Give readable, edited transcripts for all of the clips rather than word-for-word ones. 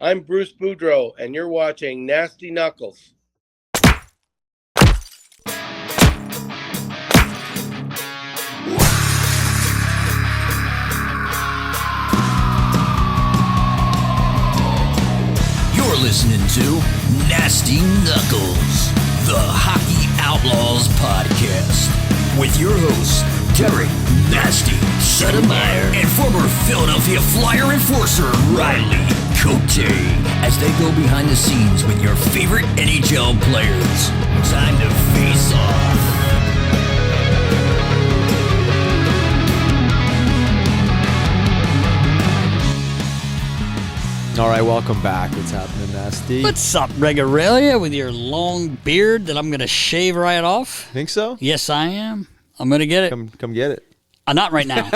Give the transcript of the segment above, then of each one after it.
I'm Bruce Boudreau, and you're watching Nasty Knuckles. You're listening to Nasty Knuckles, the Hockey Outlaws podcast, with your hosts, Derek Nasty Settlemyre and former Philadelphia Flyer enforcer Riley Cote, as they go behind the scenes with your favorite NHL players. Time to face off. All right, welcome back. What's happening, Nasty? What's up, Regarelia, with your long beard that I'm going to shave right off? Think so? Yes, I am. I'm going to get it. Come get it. Not right now.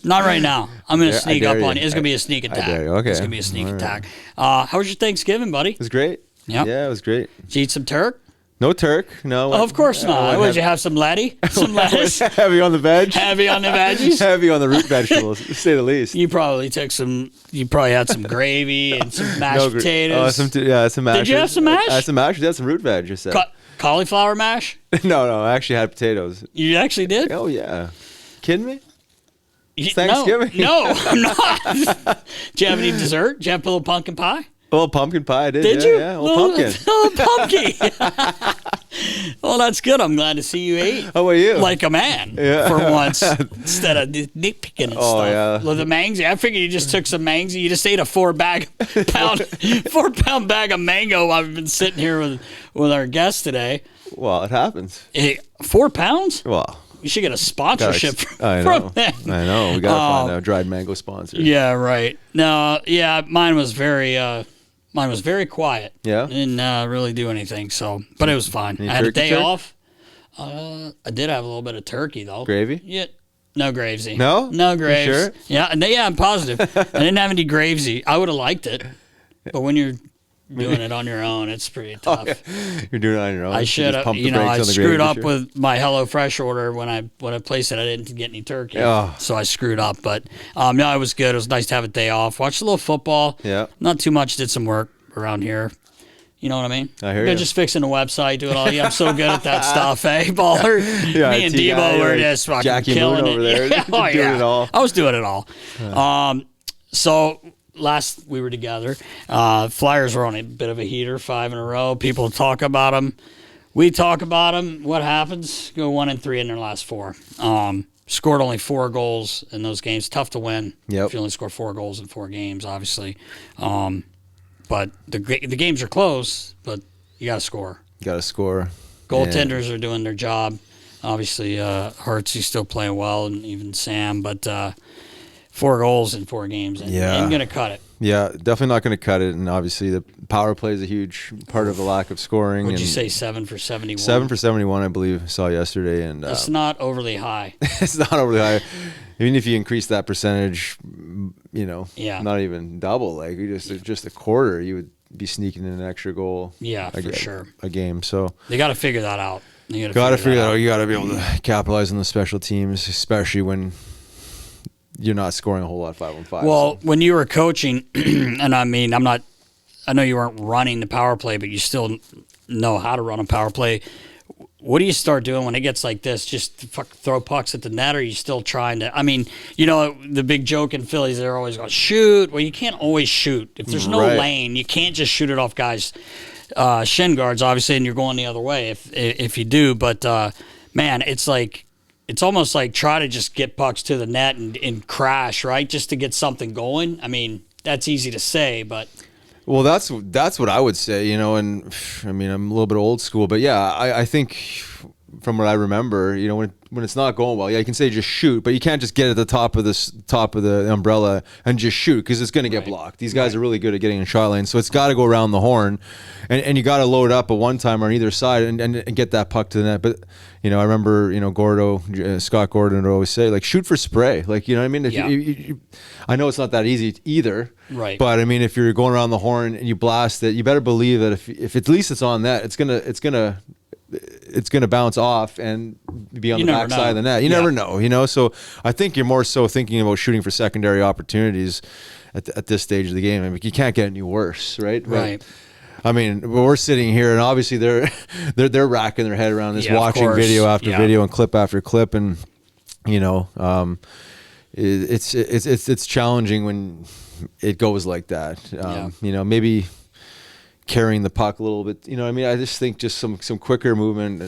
Not right now. I'm going to sneak up you. on you. It's going to be a sneak attack. I dare you. Okay. It's going to be a sneak All attack. How was your Thanksgiving, buddy? It was great. Yep. Yeah, it was great. Did you eat some turk? No turk. No. Oh, of course not. Would you have some laddie? Some lettuce? Heavy on the veg. Heavy on the veggies? Heavy on the root vegetables, to say the least. You probably had some gravy and some mashed potatoes. Some mash. Did you have some mash? I had some mash. I had some root veg, you said. Cauliflower mash? No, I actually had potatoes. You actually did? Oh, yeah. Kidding me? It's No, Thanksgiving. No, I'm not. Did you have any dessert? Did you have a little pumpkin pie? A little pumpkin pie, I did. Did you? Yeah, a little pumpkin. A little pumpkin. Well, that's good. I'm glad to see you ate. How about you? Like a man for once, instead of nitpicking and stuff. Yeah. With the mangs, I figured you just took some mangs. You just ate a 4 pound bag of mango while we've been sitting here with our guests today. Well, it happens. Hey, 4 pounds? Well, you should get a sponsorship from them. I know. We got to find a dried mango sponsor. Yeah, right. No, yeah, mine was very quiet. Yeah? I didn't really do anything, but it was fine. Any I had a turkey day jerk? off. I did have a little bit of turkey, though. Gravy? Yeah. No gravesy. No? No graves. You sure? Yeah, I'm positive. I didn't have any gravesy. I would have liked it, but when you're doing it on your own, it's pretty tough. You're doing it on your own? I should have, I screwed screwed up with my HelloFresh order when I placed it. I didn't get any turkey, so I screwed up. But no, it was good. It was nice to have a day off. Watched a little football. Yeah. Not too much. Did some work around here. You know what I mean? I hear you. Just fixing the website, doing all. Yeah, I'm so good at that stuff, eh, baller? Yeah, Me and IT Debo guy, were like just fucking Jackie killing Moon it. over there, Yeah. Oh, doing yeah. it all. I was doing it all. So last we were together, Flyers were on a bit of a heater, 5 in a row. People talk about them. We talk about them. What happens? Go 1-3 in their last 4. Scored only 4 goals in those games. Tough to win. Yep. If you only score 4 goals in 4 games, obviously. But the games are close, but you got to score. You got to score. Goaltenders are doing their job. Obviously, Hurts, he's still playing well, and even Sam. But 4 goals in 4 games ain't going to cut it. Yeah, definitely not going to cut it. And obviously, the power play is a huge part of the lack of scoring. Would you say 7 for 71? 7 for 71, I believe, I saw yesterday. And That's not overly high. it's not overly high. Even if you increase that percentage, not even double, like just a quarter, you would be sneaking in an extra goal. Yeah, for sure. A game. So they got to figure that out. Got to figure that out. You got to be able to capitalize on the special teams, especially when you're not scoring a whole lot 5-on-5. Well, when you were coaching, and I mean, I know you weren't running the power play, but you still know how to run a power play. What do you start doing when it gets like this? Just throw pucks at the net, or are you still trying to? I mean, the big joke in Phillies, they're always going, shoot. Well, you can't always shoot. If there's no lane, you can't just shoot it off guys' shin guards, obviously, and you're going the other way if you do. But, man, it's almost like try to just get pucks to the net and crash, right, just to get something going. I mean, that's easy to say, but... Well, that's what I would say, and I mean, I'm a little bit old school, but yeah, I think from what I remember, when it's not going well, yeah, you can say just shoot, but you can't just get at the top of the umbrella and just shoot because it's going to get blocked. These guys are really good at getting in shot lane, so it's got to go around the horn, and you got to load up a one-timer on either side and get that puck to the net. But I remember Scott Gordon would always say, like, shoot for spray, like, you know what I mean? If I know it's not that easy either, right? But I mean, if you're going around the horn and you blast it, you better believe that if at least it's on net, it's gonna bounce off and be on the backside of the net. You never know, So I think you're more so thinking about shooting for secondary opportunities. at this stage of the game. I mean, you can't get any worse, right? Right. I mean, we're sitting here, and obviously they're racking their head around this, Yeah, of watching course. video after Yeah. video and clip after clip, and it's challenging when it goes like that. Maybe carrying the puck a little bit. I mean, I just think just some quicker movement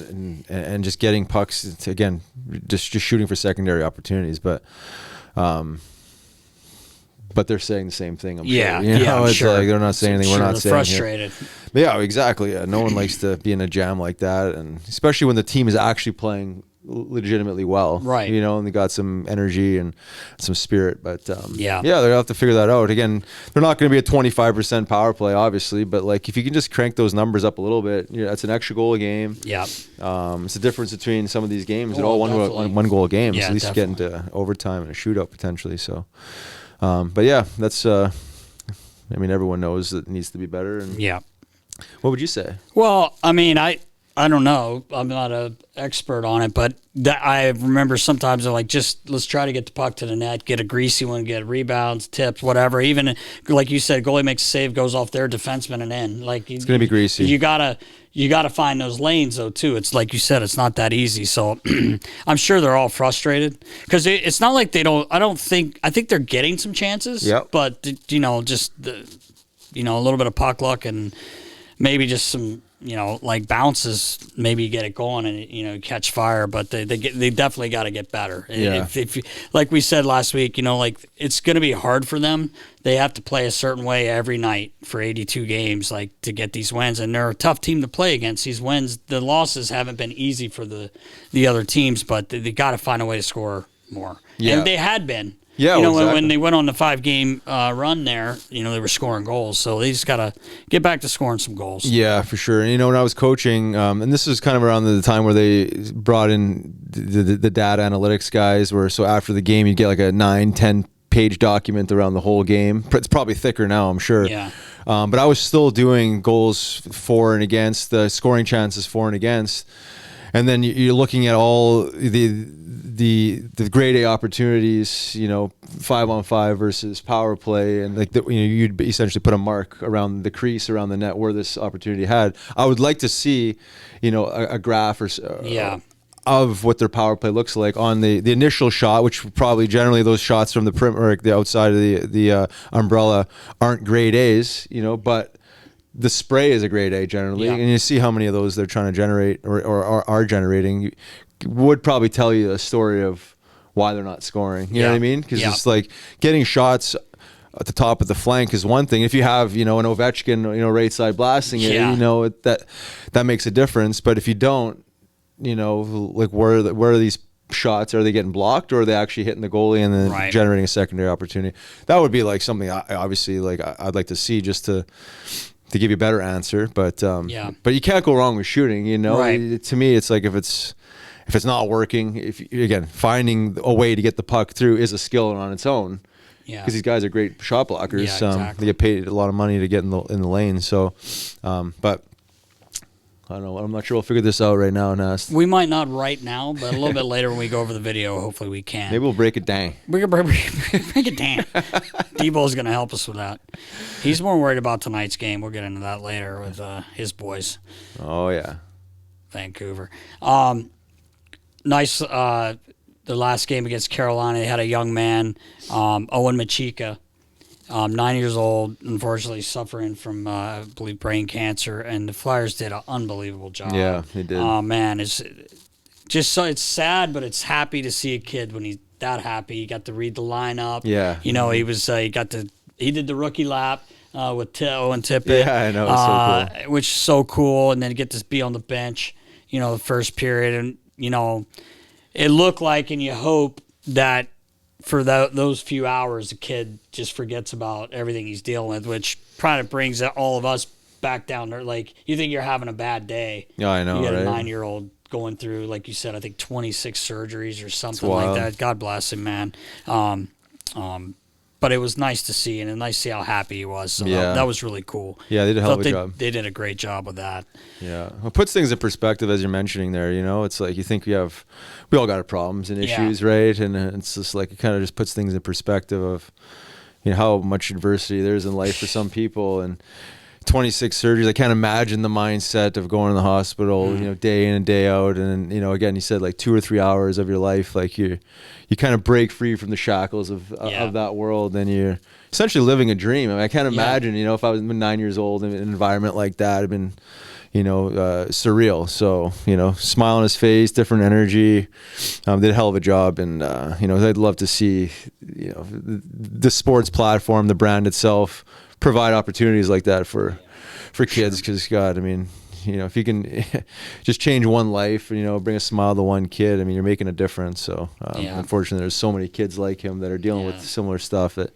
and just getting pucks to, again, just shooting for secondary opportunities, but they're saying the same thing. I'm Yeah, sure. I'm It's sure. like they're not saying anything we're not they're saying. frustrated. Here. Yeah, exactly. Yeah. No one likes to be in a jam like that, and especially when the team is actually playing legitimately well, right? And they got some energy and some spirit. But yeah, they'll have to figure that out. Again, they're not going to be a 25% power play, obviously, but like if you can just crank those numbers up a little bit, that's an extra goal a game. Yeah, it's the difference between some of these games. They're Oh, all definitely. one goal games. Yeah, At least definitely. get into overtime and a shootout potentially. So, but yeah, that's. I mean, everyone knows that it needs to be better. And yeah. what would you say? Well, I mean, I don't know. I'm not an expert on it, but I remember sometimes they're like, just let's try to get the puck to the net, get a greasy one, get rebounds, tips, whatever. Even like you said, goalie makes a save, goes off their defenseman and in. Like it's gonna be greasy. You gotta find those lanes though too. It's like you said, it's not that easy. So I'm sure they're all frustrated because it's not like they don't. I think they're getting some chances. Yep. But just a little bit of puck luck and maybe just some. Like bounces, maybe get it going and catch fire. But they definitely got to get better. Yeah. If like we said last week, like it's going to be hard for them. They have to play a certain way every night for 82 games, like to get these wins. And they're a tough team to play against. These wins, the losses haven't been easy for the other teams, but they got to find a way to score more. Yeah. And they had been. Yeah, When exactly. they went on the 5-game run there, they were scoring goals. So they just got to get back to scoring some goals. Yeah, for sure. And, when I was coaching, and this was kind of around the time where they brought in the data analytics guys, so after the game, you get like a 9-10 page document around the whole game. It's probably thicker now, I'm sure. Yeah. But I was still doing goals for and against, the scoring chances for and against. And then you're looking at all the grade A opportunities, 5-on-5 versus power play, and like you'd essentially put a mark around the crease, around the net where this opportunity had. I would like to see, a graph of what their power play looks like on the initial shot, which probably generally those shots from the perimeter, or the outside of the umbrella, aren't grade A's, but the spray is a grade A generally, and you see how many of those they're trying to generate or are generating. Would probably tell you a story of why they're not scoring. You know what I mean? Because it's like getting shots at the top of the flank is one thing. If you have an Ovechkin right side blasting it, that makes a difference. But if you don't, like where are these shots? Are they getting blocked, or are they actually hitting the goalie and then generating a secondary opportunity? That would be like something I'd like to see, just to give you a better answer. But but you can't go wrong with shooting. To me, it's like if it's not working, finding a way to get the puck through is a skill on its own. Yeah, because these guys are great shot blockers. Yeah, exactly. They get paid a lot of money to get in the lane. So, but I don't know. I'm not sure we'll figure this out right now, Nast. We might not right now, but a little bit later when we go over the video, hopefully we can. Maybe we'll break it down. We can break it down. Debo's going to help us with that. He's more worried about tonight's game. We'll get into that later with his boys. Oh, yeah. Vancouver. Nice. The last game against Carolina, they had a young man, Owen Machika, 9 years old, unfortunately suffering from, I believe, brain cancer, and the Flyers did an unbelievable job. Yeah, they did. Oh man, it's just it's sad, but it's happy to see a kid when he's that happy. He got to read the lineup. Yeah, he was he did the rookie lap with Owen Tippett. Yeah, I know, it's so cool. Which is so cool, and then get to be on the bench, the first period, and it looked like, and you hope that for those few hours, the kid just forgets about everything he's dealing with, which kind of brings all of us back down there. Like, you think you're having a bad day. Yeah, I know, you got right? a 9-year-old going through, like you said, I think 26 surgeries or something like that. God bless him, man. But it was nice to see, and nice to see how happy he was. So that was really cool. Yeah, they did a hell of a job. They did a great job with that. Yeah, it puts things in perspective, as you're mentioning there. It's like you think we all got our problems and issues, right? And it's just like it kind of just puts things in perspective of, how much adversity there is in life for some people, and 26 surgeries. I can't imagine the mindset of going to the hospital, day in and day out. And, again, you said like 2 or 3 hours of your life, like you kind of break free from the shackles of that world, and you're essentially living a dream. I mean, I can't imagine, if I was 9 years old in an environment like that, it'd been, surreal. So, smile on his face, different energy, did a hell of a job. And, I'd love to see, the sports platform, the brand itself, provide opportunities like that for kids, because God, I mean, if you can just change one life, bring a smile to one kid, I mean, you're making a difference. So unfortunately, there's so many kids like him that are dealing with similar stuff that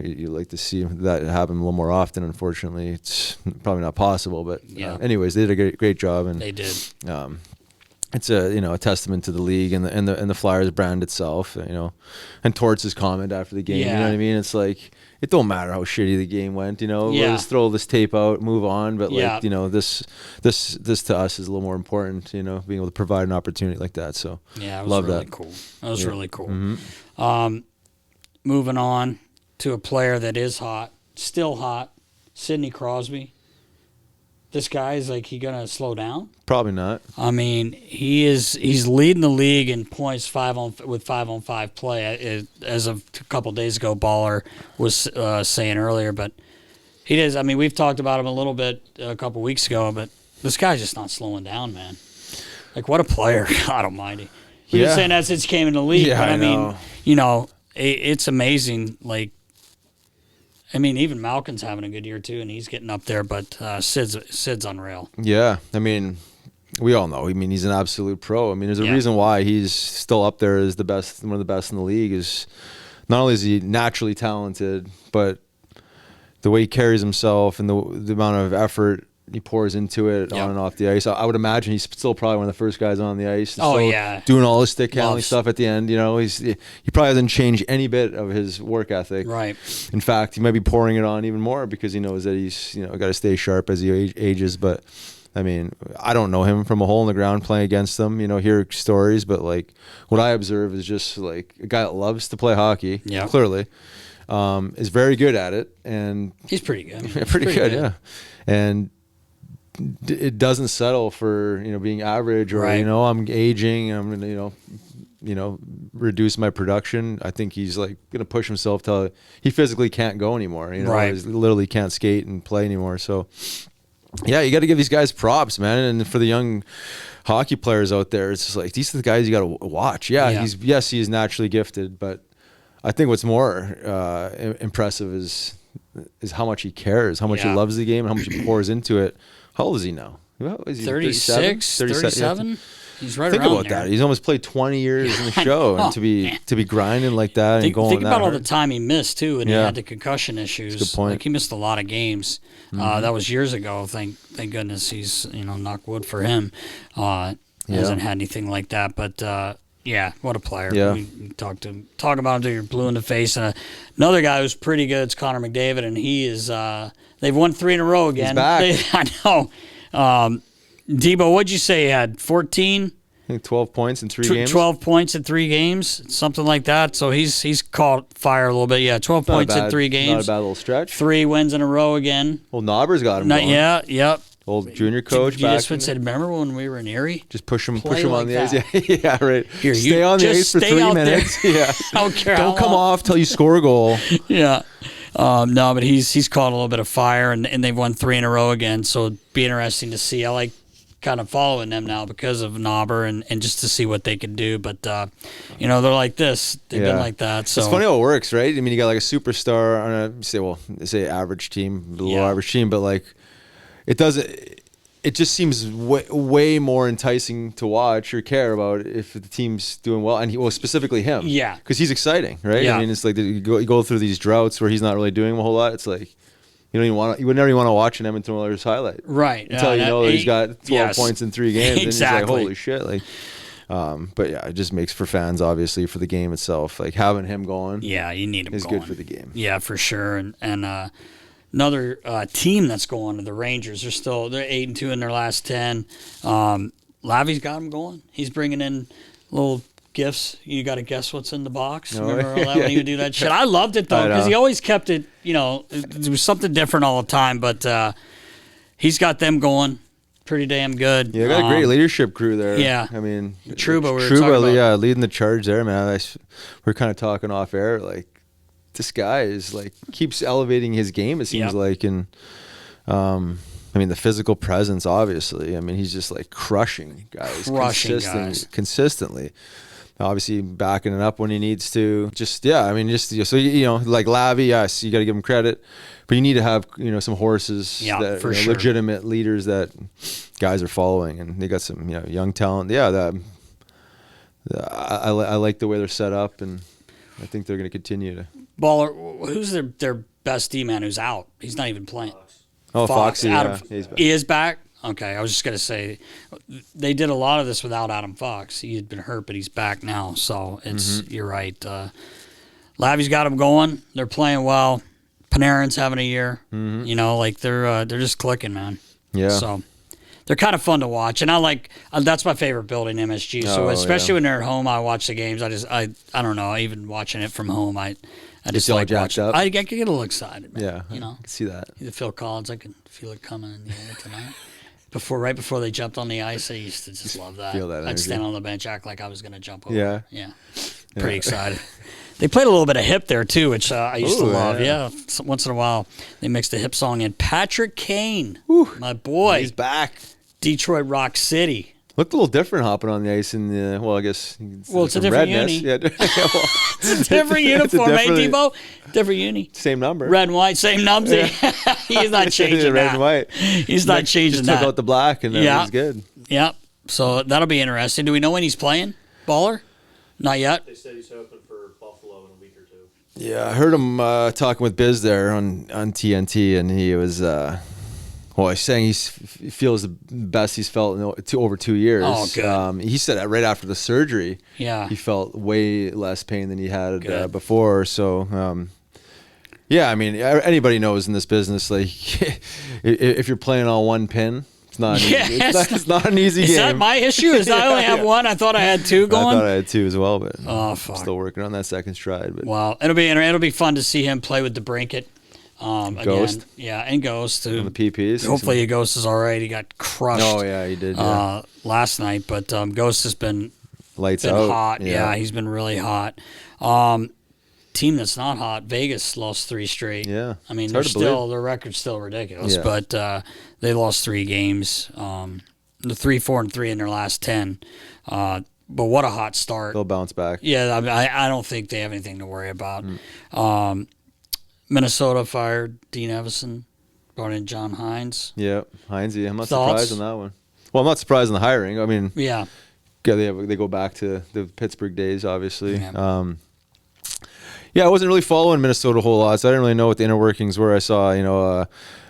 you like to see that happen a little more often. Unfortunately, it's probably not possible, but anyways, they did a great job, and they did. It's a testament to the league and the Flyers brand itself, and Torts' comment after the game, you know what I mean? It's like, it don't matter how shitty the game went, we'll just throw this tape out, move on. But this to us is a little more important, being able to provide an opportunity like that. So it was love really that. cool. That was really cool. Mm-hmm. Moving on to a player that is hot, still hot, Sidney Crosby. This guy is he gonna slow down? Probably not. I mean, he's leading the league in points 5-on-5 play. As of a couple of days ago, Baller was saying earlier, but he does. I mean, we've talked about him a little bit a couple of weeks ago, but this guy's just not slowing down, man. What a player! God Almighty. We've been saying that since he came in the league. Yeah, but I mean, it's amazing. I mean, even Malkin's having a good year too, and he's getting up there. But Sid's unreal. Yeah, I mean, we all know. I mean, he's an absolute pro. I mean, there's a reason why he's still up there as one of the best in the league. Is not only is he naturally talented, but the way he carries himself and the amount of effort he pours into it on and off the ice. I would imagine he's still probably one of the first guys on the ice. Doing all his stick handling stuff at the end. He probably hasn't changed any bit of his work ethic. Right. In fact, he might be pouring it on even more because he knows that he's got to stay sharp as he ages. But I mean, I don't know him from a hole in the ground playing against them. Hear stories, but what I observe is just a guy that loves to play hockey. Yeah. Clearly, is very good at it, and he's pretty good. Pretty good. Yeah, and it doesn't settle for being average or I'm aging, I'm gonna reduce my production. I think he's gonna push himself till he physically can't go anymore. He literally can't skate and play anymore. So you got to give these guys props, man. And for the young hockey players out there, it's just these are the guys you got to watch. He is naturally gifted, but I think what's more impressive is how much he cares, how much he loves the game, and how much he pours into it. How old is he now? Is he 36, 37? He's right around there. Think about that. He's almost played 20 years in the show, and to be grinding like that and going think about all hard. the time he missed too, and he had the concussion issues. That's a good point. He missed a lot of games. That was years ago. Thank goodness he's knock wood for him. Hasn't had anything like that, but. What a player. Yeah. We talk about him till you're blue in the face. And another guy who's pretty good is Connor McDavid, and he is they've won 3 in a row again. He's back. I know. Debo, what'd you say he had? 14? I think 12 points in 3 games. 12 points in 3 games, something like that. So he's caught fire a little bit. Yeah, 12 points in 3 games. Not a bad little stretch. 3 wins in a row again. Well, Knobber's got him going. Yep. Old junior coach. You just said, remember when we were in Erie? Just push him like on the that. ice. Yeah, right. Here, stay on the ice for 3 minutes. Yeah. I don't care. Don't come off till you score a goal. Yeah. No, but he's caught a little bit of fire, and they've won 3 in a row again. So it'd be interesting to see. I like kind of following them now because of Knobber and just to see what they can do. But they're like this. They've been like that. So it's funny how it works, right? I mean, you got a superstar on say average team, below average team, but it doesn't. It just seems way more enticing to watch or care about if the team's doing well, and specifically him. Yeah, because he's exciting, right? Yeah. I mean, it's you go through these droughts where he's not really doing a whole lot. It's you would never even want to watch an Edmonton Oilers highlight, right? Until you know that he's got 12 points in 3 games, exactly. And you're holy shit, but it just makes for fans, obviously, for the game itself, having him going. Yeah, you need him. Is going. good for the game. Yeah, for sure, and. Another team that's going to the Rangers. They're 8-2 in their last 10. Lavi's got them going. He's bringing in little gifts. You got to guess what's in the box. Oh, Remember all that when he would do that shit? I loved it, though, I know. because he always kept it, it was something different all the time. But he's got them going pretty damn good. Yeah, got a great leadership crew there. Yeah. I mean, Trouba, we were talking about. yeah, leading the charge there, man. We're kind of talking off air, like, this guy is, like, keeps elevating his game, it seems like, and I mean, the physical presence, obviously. I mean, he's just like crushing guys consistently. Obviously, backing it up when he needs to. Just so like Lavi, yes, you got to give him credit, but you need to have some horses that for sure. legitimate leaders that guys are following, and they got some young talent. Yeah, I like the way they're set up, and I think they're going to continue to. Baller, who's their best D-man who's out? He's not even playing. Oh, Foxy, he's back. He is back? Okay, I was just going to say, they did a lot of this without Adam Fox. He had been hurt, but he's back now, so you're right. Lavi's got him going. They're playing well. Panarin's having a year. They're just clicking, man. Yeah. So they're kind of fun to watch, and I like that's my favorite building, MSG. So especially when they're at home, I watch the games. I don't know, even watching it from home, I just like watching. I get a little excited, man. Yeah, I can see that. The Phil Collins, I can feel it coming in the air tonight. Right before they jumped on the ice, I used to just love that. Feel that I'd energy. stand on the bench, act like I was going to jump over. Yeah. Pretty excited. They played a little bit of hip there too, which I used to love. Yeah. So once in a while they mixed a hip song in. Patrick Kane, my boy, he's back. Detroit Rock City. Looked a little different hopping on the ice in the. Well, I guess. It's a different uni. Yeah. It's a different uniform, Debo? Different uni. Same number. Red and white, same numbers. Yeah. He's not changing red that. and white. He's not changing just that. Took out the black and that was good. Yep. So that'll be interesting. Do we know when he's playing? Baller? Not yet. They said he's hoping for Buffalo in a week or two. Yeah, I heard him talking with Biz there on TNT, and he was. He's saying he feels the best he's felt in over 2 years. Oh, good. He said that right after the surgery, he felt way less pain than he had before. So, I mean, anybody knows in this business, like, if you're playing on one pin, it's not an easy, it's not an easy game. Is that my issue? Is I only have one? I thought I had two going. I thought I had two as well, but fuck. I'm still working on that second stride. But. Wow, it'll be fun to see him play with the Brinket. Ghost. Again. And Ghost. On the PPs. Hopefully Ghost is all right. He got crushed. Oh, yeah, he did. Last night, but Ghost has been lights out. Hot. Yeah, he's been really hot. Team that's not hot, Vegas lost 3 straight. Yeah. I mean, their record's still ridiculous, but they lost 3 games. The 3-4-3 in their last 10. But what a hot start. They'll bounce back. Yeah, I don't think they have anything to worry about. Minnesota fired Dean Evison, brought in John Hines. Yeah, Heinze. I'm not Thoughts? surprised on that one. Well, I'm not surprised on the hiring. I mean, they go back to the Pittsburgh days, obviously. Yeah. I wasn't really following Minnesota a whole lot, so I didn't really know what the inner workings were. I saw, an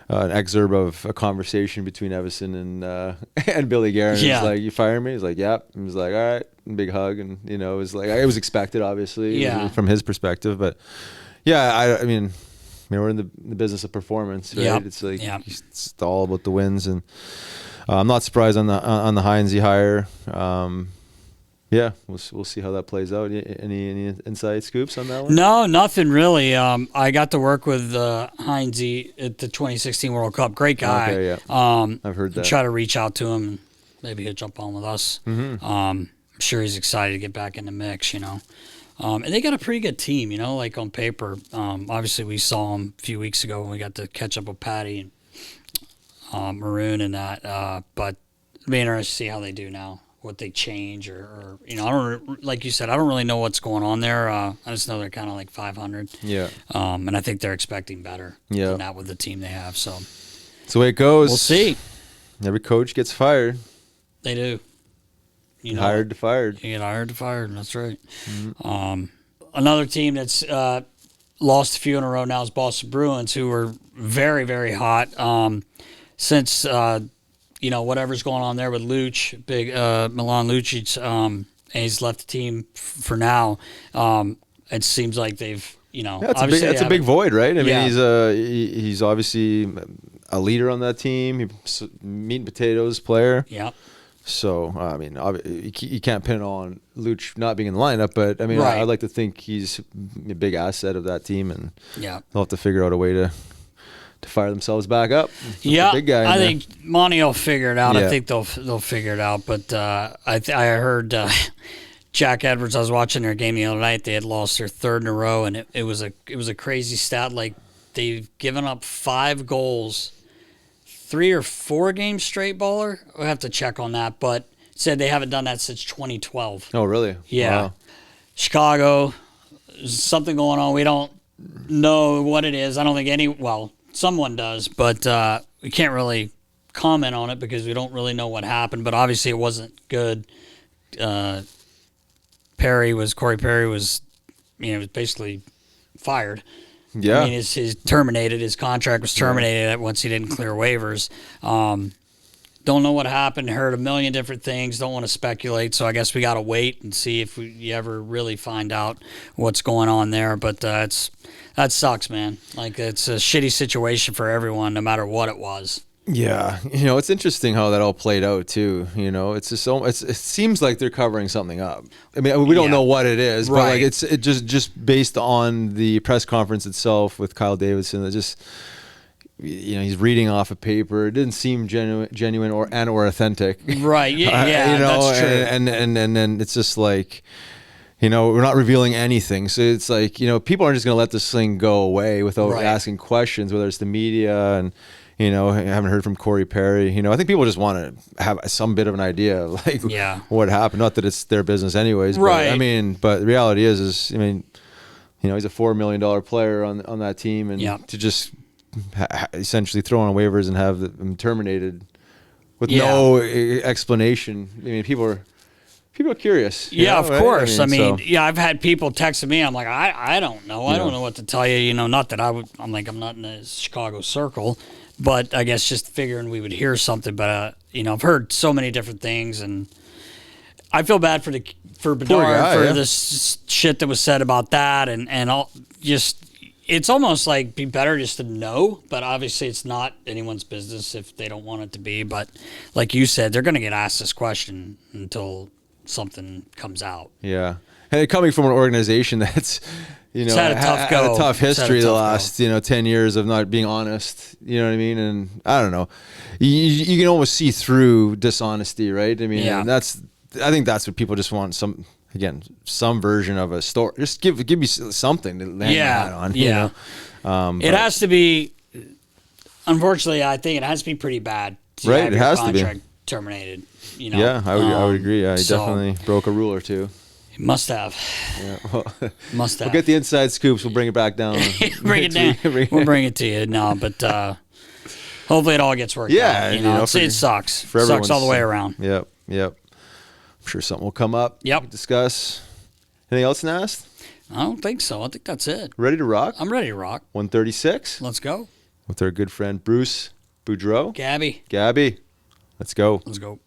excerpt of a conversation between Evison and Billy Guerin. Yeah. He's like, "You fire me?" He's like, "Yep." He was like, "All right," and big hug, and it was like it was expected, obviously, from his perspective, but. Yeah, I mean, we're in the business of performance, right? Yep. It's like it's all about the wins, and I'm not surprised on the Heinze hire. We'll see how that plays out. Any inside scoops on that one? No, nothing really. I got to work with Heinze at the 2016 World Cup. Great guy. Okay, yeah. I've heard that. Try to reach out to him, and maybe he'll jump on with us. Mm-hmm. I'm sure he's excited to get back in the mix. And they got a pretty good team, like on paper. Obviously, we saw them a few weeks ago when we got to catch up with Patty and Maroon and that. But it'll be interesting to see how they do now, what they change, or I don't, like you said, I don't really know what's going on there. I just know they're kind of like 500. Yeah. And I think they're expecting better than that with the team they have. So that's the way it goes. We'll see. Every coach gets fired. They do. Hired to fired. You get hired to fired. That's right. Mm-hmm. Another team that's lost a few in a row now is Boston Bruins, who are very, very hot. Since whatever's going on there with Luch, big Milan Lucic, and he's left the team for now. It seems like they've that's a big void, right? I mean, he's obviously a leader on that team. He's meat and potatoes player. Yeah. So, I mean, you can't pin it all on Luch not being in the lineup, but I mean, Right. I'd like to think he's a big asset of that team, and Yeah. they'll have to figure out a way to fire themselves back up. With the Yeah, big guy in I there. think Monty will figure it out. Yeah. I think they'll figure it out. But I heard Jack Edwards. I was watching their game the other night. They had lost their third in a row, and it was a crazy stat. Like they've given up 5 goals, 3 or 4 games straight. Baller. We'll have to check on that, but said they haven't done that since 2012. Oh, really? Yeah. Wow. Chicago, there's something going on. We don't know what it is. I don't think someone does, but we can't really comment on it because we don't really know what happened. But obviously it wasn't good. Corey Perry was, was basically fired. Yeah. I mean, his terminated. His contract was terminated once he didn't clear waivers. Don't know what happened. Heard a million different things. Don't want to speculate. So I guess we got to wait and see if you ever really find out what's going on there. But that sucks, man. Like, it's a shitty situation for everyone, no matter what it was. Yeah, it's interesting how that all played out too. It's just it seems like they're covering something up. I mean, we don't know what it is, but like it just based on the press conference itself with Kyle Davidson, that just he's reading off a paper. It didn't seem genuine or authentic. Right. Yeah. That's true. And then it's just like, we're not revealing anything. So it's like, people aren't just going to let this thing go away without asking questions, whether it's the media and. I haven't heard from Corey Perry. I think people just want to have some bit of an idea of what happened. Not that it's their business anyways. Right. But but the reality is he's a $4 million player on that team, and to just essentially throw on waivers and have them terminated with no explanation. I mean, people are curious. Yeah, of course. I mean, so. I've had people texting me. I'm like, I don't know. I don't know what to tell you. Not that I'm not in the Chicago circle. But I guess just figuring we would hear something. But I've heard so many different things, and I feel bad for Bedard for this shit that was said about that, and all. Just it's almost like be better just to know. But obviously, it's not anyone's business if they don't want it to be. But like you said, they're going to get asked this question until something comes out. Yeah, and coming from an organization that's. It's had a tough go. Had a tough history the last 10 years of not being honest. You know what I mean? And I don't know. You can almost see through dishonesty, right? I mean, and I think that's what people just want. Some version of a story. Just give me something to hang your hat on. Yeah. It has to be. Unfortunately, I think it has to be pretty bad. Right. It has to be terminated. Yeah, I would agree. Yeah, he definitely broke a rule or two. Must have. Yeah, well, must have. We'll get the inside scoops. We'll bring it back down. Bring it down. We'll bring it to you. No, but hopefully it all gets worked out. It sucks. It sucks all the way around. Yep. I'm sure something will come up. Yep. Discuss. Anything else, Nast? I don't think so. I think that's it. Ready to rock? I'm ready to rock. 136. Let's go. With our good friend Bruce Boudreau. Gabby. Let's go. Let's go.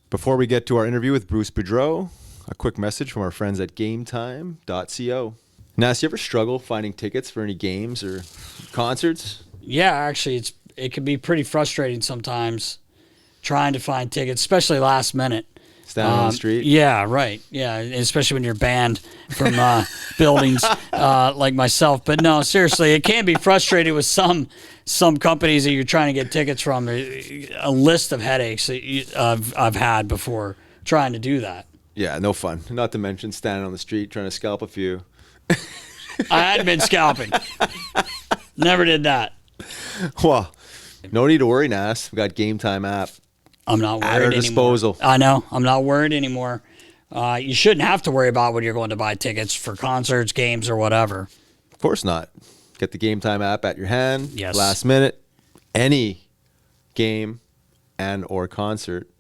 Before we get to our interview with Bruce Boudreau, a quick message from our friends at GameTime.co. Nas, you ever struggle finding tickets for any games or concerts? Yeah, actually, it can be pretty frustrating sometimes trying to find tickets, especially last minute. Standing on the street? Yeah, right. Yeah, especially when you're banned from buildings like myself. But no, seriously, it can be frustrating with some companies that you're trying to get tickets from. A list of headaches that I've had before trying to do that. Yeah, no fun. Not to mention standing on the street trying to scalp a few. I hadn't been scalping. Never did that. Well, no need to worry, Nas. We've got Game Time app. I'm not worried at our anymore. disposal. I know. I'm not worried anymore. You shouldn't have to worry about when you're going to buy tickets for concerts, games, or whatever. Of course not. Get the Game Time app at your hand. Yes. Last minute. Any game and or concert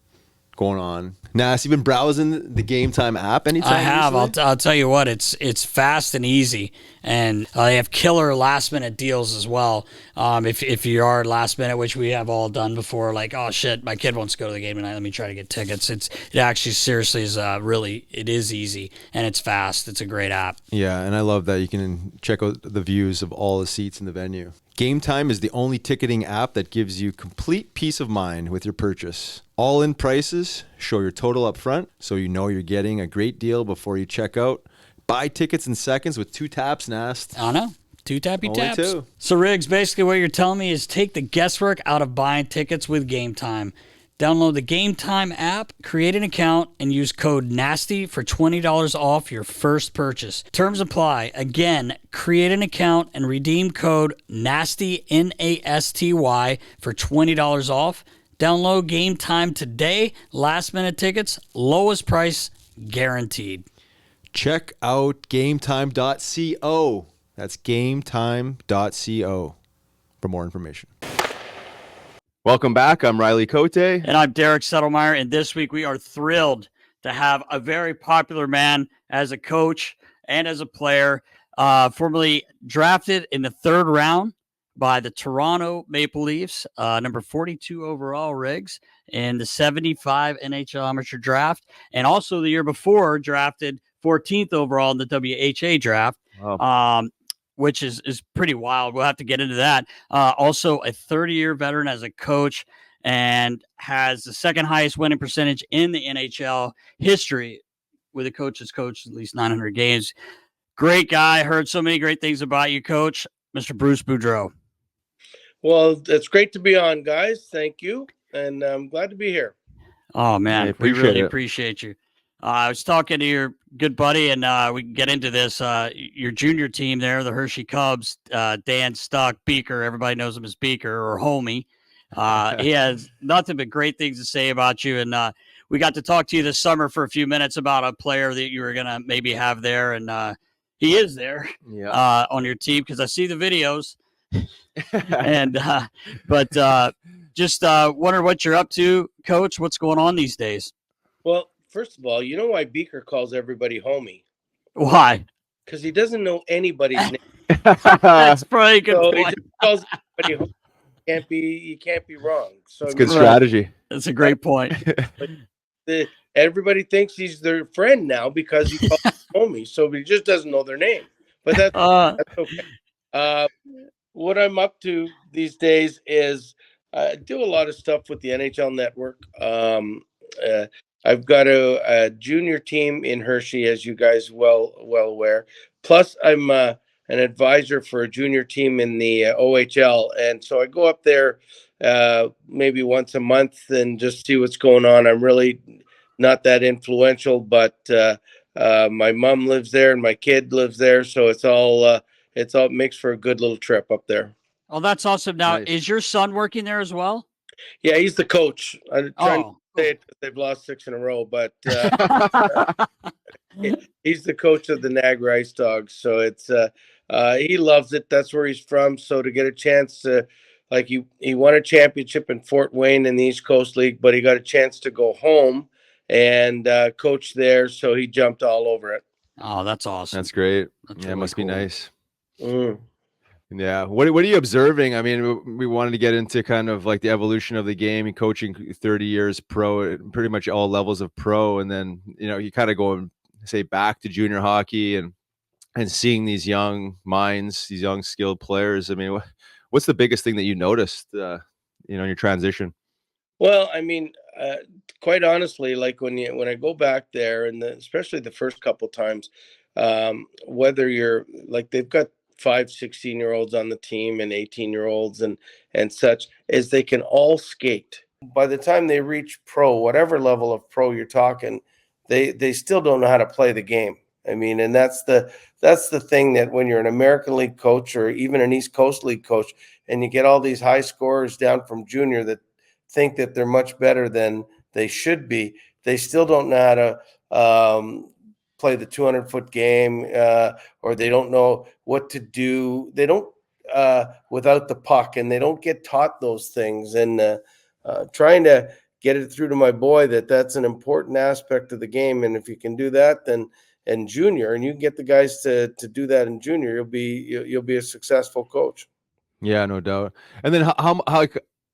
going on. Nas, you've been browsing the Game Time app anytime I have. recently? I'll tell you what. It's fast and easy, and they have killer last minute deals as well. If you are last minute, which we have all done before, like, oh shit, my kid wants to go to the game tonight. Let me try to get tickets. It actually seriously is it is easy and it's fast. It's a great app. Yeah, and I love that you can check out the views of all the seats in the venue. Game Time is the only ticketing app that gives you complete peace of mind with your purchase. All-in prices, show your total up front so you know you're getting a great deal before you check out. Buy tickets in seconds with 2 taps, Nast. I know. 2 tappy Only taps. 2. So, Riggs, basically what you're telling me is take the guesswork out of buying tickets with Game Time. Download the Game Time app, create an account, and use code NASTY for $20 off your first purchase. Terms apply. Again, create an account and redeem code NASTY, N-A-S-T-Y, for $20 off. Download Game Time today. Last-minute tickets, lowest price, guaranteed. Check out gametime.co. That's gametime.co for more information. Welcome back. I'm Riley Cote. And I'm Derek Settlemyre, and this week we are thrilled to have a very popular man as a coach and as a player, formerly drafted in the 3rd round by the Toronto Maple Leafs, number 42 overall, Riggs, in the 75 NHL amateur draft, and also the year before drafted 14th overall in the WHA draft. Wow. Which is pretty wild. We'll have to get into that. Also, a 30-year veteran as a coach and has the 2nd highest winning percentage in the NHL history with a coach that's coached at least 900 games. Great guy. Heard so many great things about you, Coach, Mr. Bruce Boudreau. Well, it's great to be on, guys. Thank you. And I'm glad to be here. Oh, man. I We appreciate really it. appreciate you. I was talking to your good buddy, and we can get into this. Your junior team there, the Hershey Cubs, Dan Stuck, Beaker, everybody knows him as Beaker or Homie. He has nothing but great things to say about you. And we got to talk to you this summer for a few minutes about a player that you were going to maybe have there. And he is there on your team because I see the videos. And just wonder what you're up to, Coach. What's going on these days? Well, first of all, you know why Beaker calls everybody homie? Why? Because he doesn't know anybody's name. That's probably a good So he point. just calls everybody homie. You can't be wrong. So It's good I mean, strategy. That's a great point. everybody thinks he's their friend now because he calls them homie. So he just doesn't know their name. But that's okay. What I'm up to these days is I do a lot of stuff with the NHL Network. I've got a junior team in Hershey, as you guys well aware. Plus, I'm an advisor for a junior team in the OHL, and so I go up there maybe once a month and just see what's going on. I'm really not that influential, but my mom lives there and my kid lives there, so it's all makes for a good little trip up there. Oh, that's awesome. Now, Nice. is your son working there as well? Yeah, he's the coach. I'm trying to Oh, say it 'cause they've lost 6 in a row, but he's the coach of the Niagara Ice Dogs. So it's he loves it. That's where he's from. So to get a chance to, like, he won a championship in Fort Wayne in the East Coast League, but he got a chance to go home and coach there. So he jumped all over it. oh, that's awesome. That's great. That's Yeah, it really must be cool. nice. Mm. Yeah. What are you observing? I mean, we wanted to get into kind of like the evolution of the game and coaching 30 years pro, pretty much all levels of pro. And then, you kind of go and say back to junior hockey and seeing these young minds, these young skilled players. I mean, what's the biggest thing that you noticed, in your transition? Well, I mean, quite honestly, like when I go back there, and especially the first couple times, whether you're like they've got 16-year-olds on the team and 18-year-olds and such, is they can all skate. By the time they reach pro, whatever level of pro you're talking, they still don't know how to play the game. I mean, and that's the thing, that when you're an American League coach or even an East Coast League coach, and you get all these high scorers down from junior that think that they're much better than they should be, they still don't know how to play the 200-foot game, or they don't know what to do. They don't without the puck, and they don't get taught those things. And trying to get it through to my boy that's an important aspect of the game. And if you can do that, then in junior, and you can get the guys to do that in junior, you'll be a successful coach. Yeah, no doubt. And then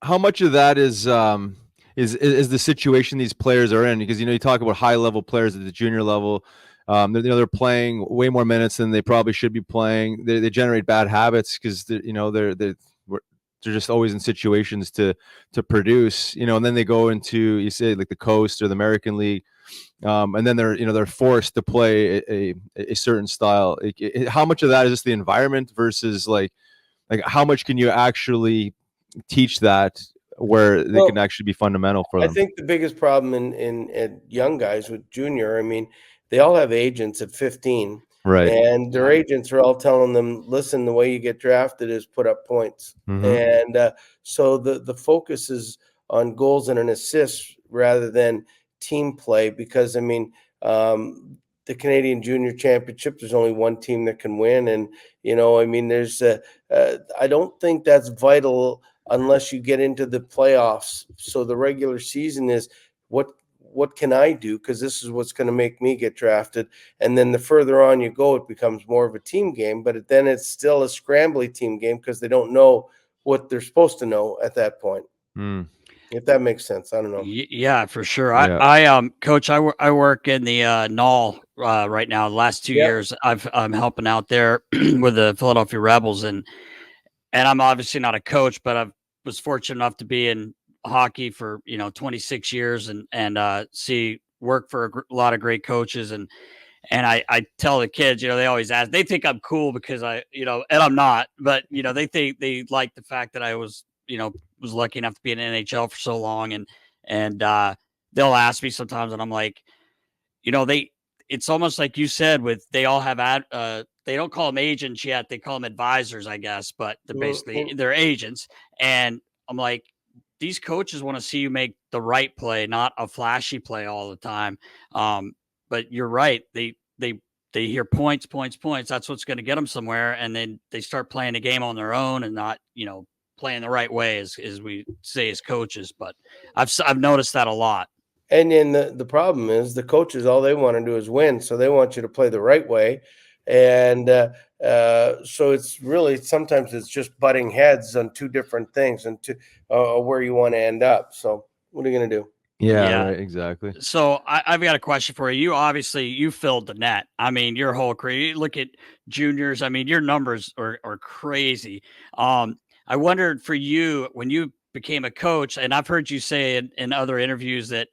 how much of that is the situation these players are in? Because you talk about high level players at the junior level. They're playing way more minutes than they probably should be playing. They generate bad habits because they're just always in situations to produce, you know, and then they go into, you say, like the Coast or the American League, and then they're forced to play a certain style. How much of that is just the environment versus like how much can you actually teach that where they Well, can actually be fundamental for I them? think the biggest problem in young guys with junior, I mean, they all have agents at 15, Right. and their agents are all telling them, "Listen, the way you get drafted is put up points." Mm-hmm. And so the focus is on goals and an assist rather than team play. Because I mean, the Canadian Junior Championship, there's only one team that can win, and I mean, I don't think that's vital unless you get into the playoffs. So the regular season is what can I do? Because this is what's going to make me get drafted. And then the further on you go, it becomes more of a team game. But then it's still a scrambly team game because they don't know what they're supposed to know at that point. Mm. If that makes sense, I don't know. Yeah, for sure. Yeah. Coach, I work in the Null right now. The last 2 Yeah. years, I'm helping out there with the Philadelphia Rebels, and I'm obviously not a coach, but I was fortunate enough to be in hockey for 26 years and see work for a lot of great coaches, and I tell the kids, they always ask, they think I'm cool because and I'm not, but they like the fact that I was lucky enough to be in NHL for so long, and they'll ask me sometimes, and I'm like, it's almost like you said, with they all have they don't call them agents yet, they call them advisors, I guess, but they're agents, and I'm like, these coaches want to see you make the right play, not a flashy play all the time. But you're right. They hear points, points, points. That's what's going to get them somewhere. And then they start playing the game on their own and not, playing the right way as we say as coaches. But I've noticed that a lot. And then the problem is the coaches, all they want to do is win. So they want you to play the right way. And so it's really, sometimes it's just butting heads on two different things and where you want to end up. So what are you going to do? Yeah. Yeah. Right. Exactly. So I've got a question for you. You filled the net. I mean, your whole career. You look at juniors. I mean, your numbers are crazy. I wondered for you when you became a coach, and I've heard you say in other interviews that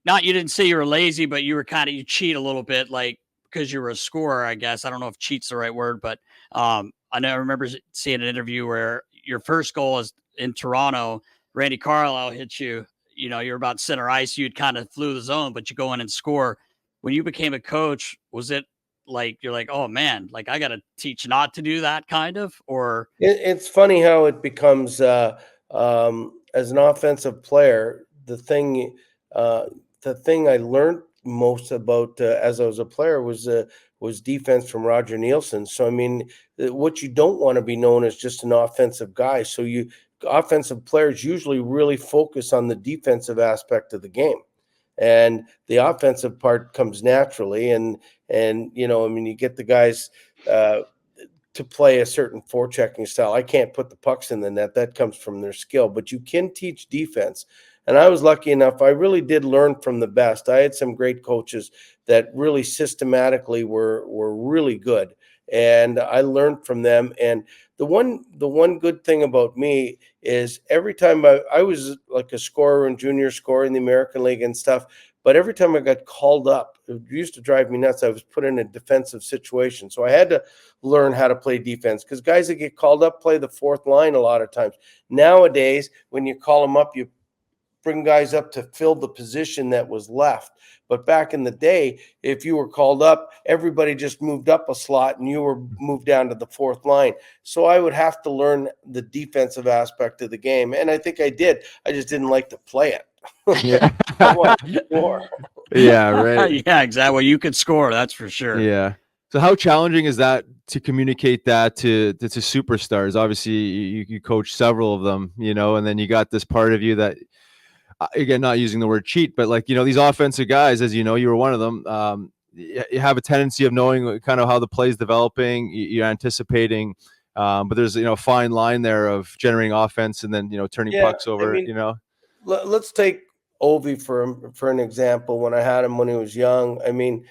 not you didn't say you were lazy, but you cheat a little bit, like because you were a scorer. I guess I don't know if cheat's the right word, but I remember seeing an interview where your first goal is in Toronto. Randy Carlisle hit you. You're about center ice. You'd kind of flew the zone, but you go in and score. When you became a coach, was it like you're like, oh man, like I got to teach not to do that kind of, or It's funny how it becomes as an offensive player, the thing I learned most about as I was a player was defense from Roger Nielsen. So I mean, what you don't want to be known as just an offensive guy. So offensive players usually really focus on the defensive aspect of the game, and the offensive part comes naturally. And I mean, you get the guys to play a certain forechecking style. I can't put the pucks in the net. That comes from their skill, but you can teach defense. And I was lucky enough. I really did learn from the best. I had some great coaches that really systematically were really good, and I learned from them. And the one good thing about me is every time I was like a scorer and junior scorer in the American League and stuff, but every time I got called up, it used to drive me nuts. I was put in a defensive situation. So I had to learn how to play defense, because guys that get called up play the fourth line a lot of times. Nowadays, when you call them up, you bring guys up to fill the position that was left. But back in the day, if you were called up, everybody just moved up a slot and you were moved down to the fourth line. So I would have to learn the defensive aspect of the game. And I think I did. I just didn't like to play it. Yeah. I wanted to score. Yeah. Right. yeah, exactly. Well, you could score, that's for sure. Yeah. So how challenging is that to communicate that to superstars? Obviously, you coach several of them, and then you got this part of you that, again, not using the word cheat, but like, these offensive guys, as you were one of them. You have a tendency of knowing kind of how the play is developing. You're anticipating, but there's a fine line there of generating offense and then turning pucks over. I mean, let's take Ovi for an example. When I had him when he was young, I mean,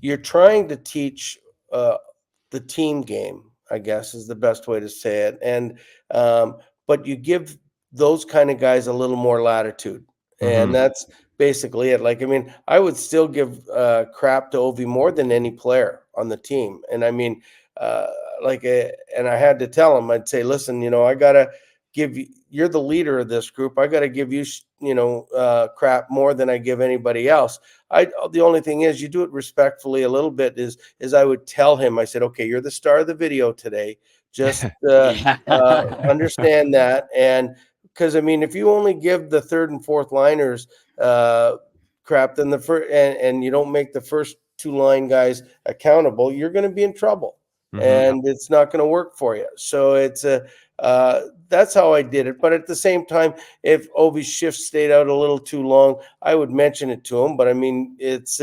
you're trying to teach the team game. I guess is the best way to say it. And but you give those kind of guys a little more latitude, and that's basically it. Like, I mean, I would still give crap to Ovi more than any player on the team. And I mean, uh, and I had to tell him, I'd say, listen, I gotta give you. You're the leader of this group. I got to give you, crap more than I give anybody else. The only thing is, you do it respectfully a little bit. Is I would tell him, I said, okay, you're the star of the video today. Just understand that, and because I mean, if you only give the third and fourth liners crap, then the first and you don't make the first two line guys accountable, you're going to be in trouble, and it's not going to work for you. So it's that's how I did it. But at the same time, if Ovi's shift stayed out a little too long, I would mention it to him. But I mean, it's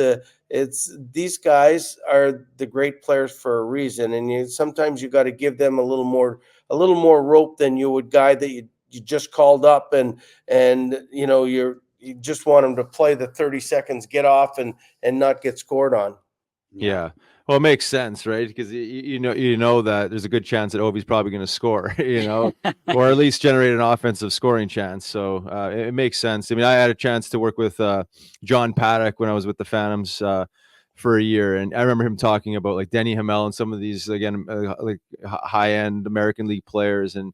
these guys are the great players for a reason, and sometimes you got to give them a little more rope than you would guy that you just called up, and you just want them to play the 30 seconds, get off, and not get scored on. Yeah. Well, it makes sense, right? Because you know that there's a good chance that Ovi's probably going to score, or at least generate an offensive scoring chance. So it makes sense. I mean, I had a chance to work with John Paddock when I was with the Phantoms for a year, and I remember him talking about like Denny Hamel and some of these like high-end American League players, and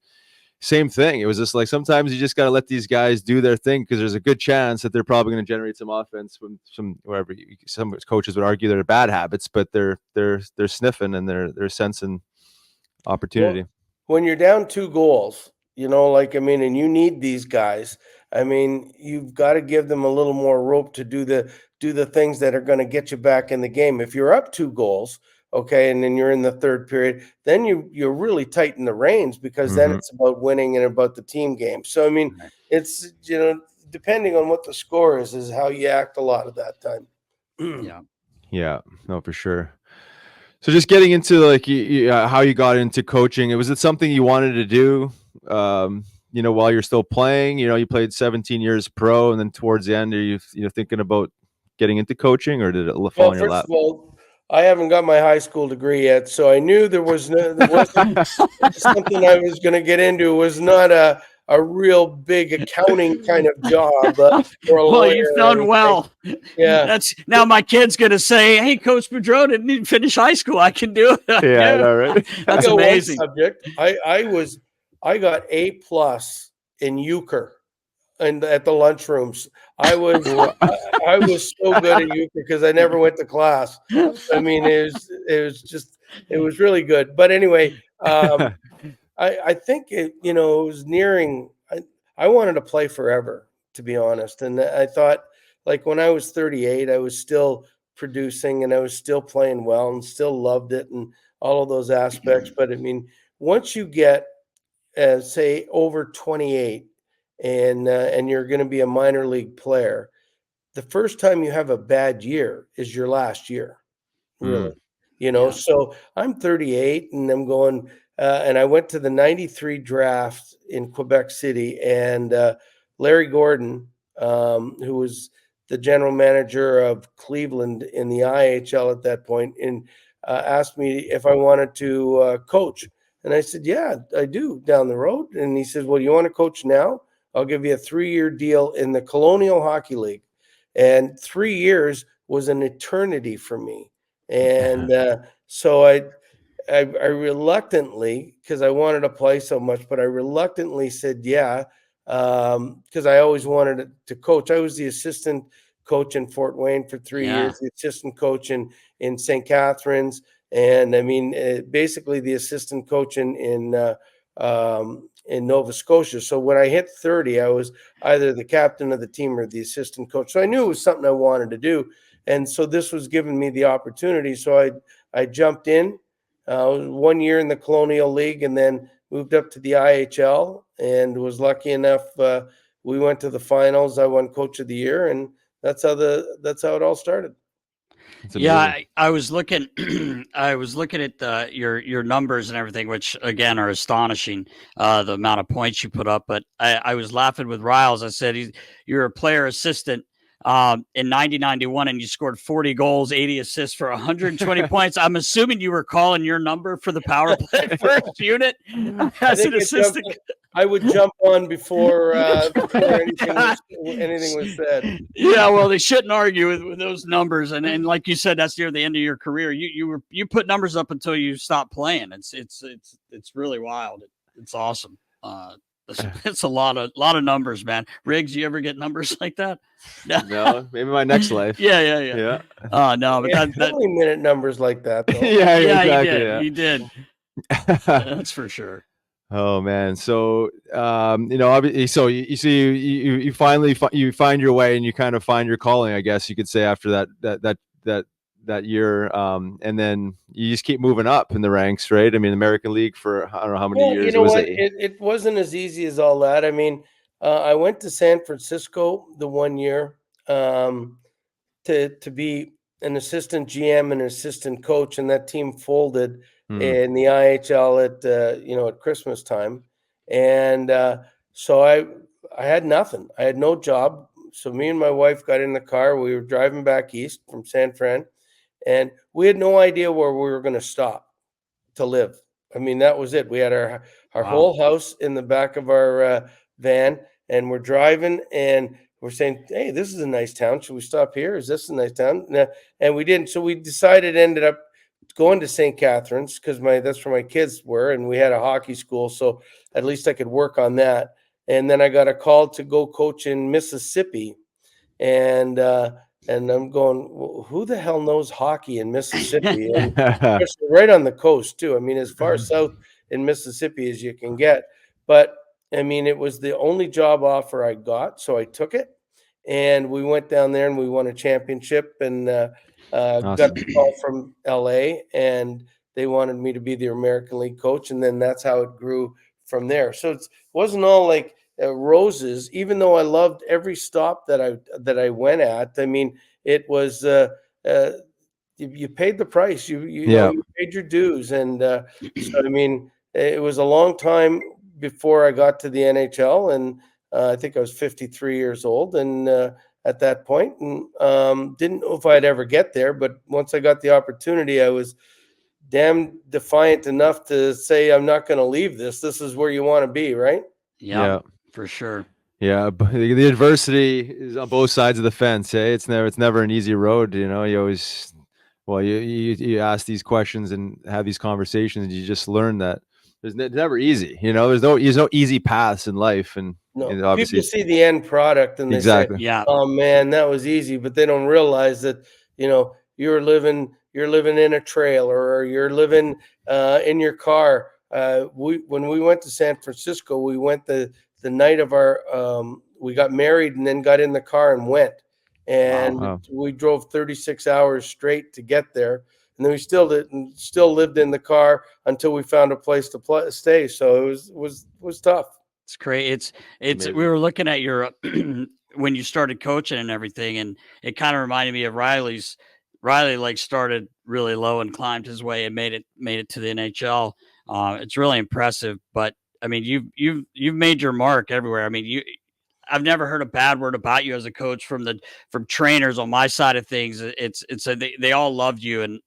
same thing. It was just like sometimes you just got to let these guys do their thing because there's a good chance that they're probably going to generate some offense from some wherever. Some coaches would argue they're bad habits, but they're sniffing and they're sensing opportunity. Well, when you're down 2 goals, and you need these guys. I mean, you've got to give them a little more rope to do the things that are going to get you back in the game. If you're up 2 goals, okay, and then you're in the third period, then you really tighten the reins because then it's about winning and about the team game. So I mean, it's depending on what the score is how you act a lot of that time. Yeah, no, for sure. So just getting into like how you got into coaching, was it something you wanted to do? While you're still playing, you played 17 years pro, and then towards the end, are you thinking about getting into coaching, or did it fall in your lap? First of all, I haven't got my high school degree yet, so I knew there wasn't something I was going to get into. It was not a real big accounting kind of job. Well, you've done well. Yeah. That's now my kid's going to say, "Hey, Coach Boudreau didn't even finish high school. I can do it." Yeah, I know, right? That's amazing. Subject. I got A+ in euchre, and at the lunchrooms. I was so good at euchre because I never went to class. I mean, it was really good. But anyway, I think it was nearing. I wanted to play forever, to be honest, and I thought, like, when I was 38, I was still producing and I was still playing well and still loved it and all of those aspects. But I mean, once you get say over 28 and you're going to be a minor league player, the first time you have a bad year is your last year, really. So I'm 38 and I'm going, and I went to the 93 draft in Quebec City, and Larry Gordon, who was the general manager of Cleveland in the IHL at that point, and asked me if I wanted to coach. And I said, yeah, I do, down the road. And he said, well, you want to coach now? I'll give you a 3-year deal in the Colonial Hockey League. And 3 years was an eternity for me. And so I reluctantly, because I wanted to play so much, but I reluctantly said yeah, because I always wanted to coach. I was the assistant coach in Fort Wayne for 3 years, the assistant coach in St. Catharines, and I mean, basically the assistant coach in Nova Scotia. So when I hit 30, I was either the captain of the team or the assistant coach. So I knew it was something I wanted to do. And so this was giving me the opportunity. So I jumped in 1 year in the Colonial League and then moved up to the IHL and was lucky enough. We went to the finals. I won Coach of the Year, and that's how it all started. Yeah, I was looking. I was looking at your numbers and everything, which again are astonishing. The amount of points you put up, but I was laughing with Riles. I said, "You're a player assistant." in 90-91, and you scored 40 goals, 80 assists for 120 points. I'm assuming you were calling your number for the power play first unit as an assistant. I would jump on before anything was said. Yeah, well, they shouldn't argue with those numbers, and like you said, that's near the end of your career. You put numbers up until you stop playing. It's really wild. It's awesome. It's a lot of numbers, man. Riggs, you ever get numbers like that? No, maybe my next life. Yeah. No, but Yeah, that minute numbers like that. Though. yeah, You exactly. did. That's for sure. Oh man, so obviously, so you finally you find your way and you kind of find your calling, I guess you could say, after that year, and then you just keep moving up in the ranks, right? I mean, American League for I don't know how many years. You know what? It wasn't as easy as all that. I mean, I went to San Francisco the one year to be an assistant GM and an assistant coach, and that team folded in the IHL at Christmas time, and so I had nothing. I had no job. So me and my wife got in the car. We were driving back east from San Fran, and we had no idea where we were going to stop to live. I mean, that was it. We had our whole house in the back of our van, and we're driving, and we're saying, "Hey, this is a nice town. Should we stop here? Is this a nice town?" And we didn't. So we ended up going to St. Catharines because that's where my kids were, and we had a hockey school, so at least I could work on that. And then I got a call to go coach in Mississippi, and I'm going, well, who the hell knows hockey in Mississippi? And right on the coast too. I mean, as far south in Mississippi as you can get. But I mean, it was the only job offer I got, so I took it. And we went down there and we won a championship, and Awesome. got the call from LA, and they wanted me to be the American League coach, and then that's how it grew from there. So it wasn't all like roses, even though I loved every stop that I went at. I mean, it was you paid the price. You paid your dues, and so I mean, it was a long time before I got to the NHL, and I think I was 53 years old, and at that point, and didn't know if I'd ever get there. But once I got the opportunity, I was damn defiant enough to say, I'm not going to leave this. This is where you want to be, right? Yeah, for sure. Yeah, but the adversity is on both sides of the fence. It's never an easy road. You always, you ask these questions and have these conversations, and you just learn that it's never easy. There's no easy paths in life, and obviously people see the end product and they say, yeah, oh man, that was easy, but they don't realize that you're living in a trailer, or you're living in your car. When we went to San Francisco, we went the night of our we got married, and then got in the car and went, and we drove 36 hours straight to get there, and then we still lived in the car until we found a place to stay. So it was tough. It's great. It's we were looking at your when you started coaching and everything, and it kind of reminded me of Riley's. Riley started really low and climbed his way and made it to the NHL. It's really impressive, but I mean, you've made your mark everywhere. I mean, I've never heard a bad word about you as a coach from trainers on my side of things. They all loved you, and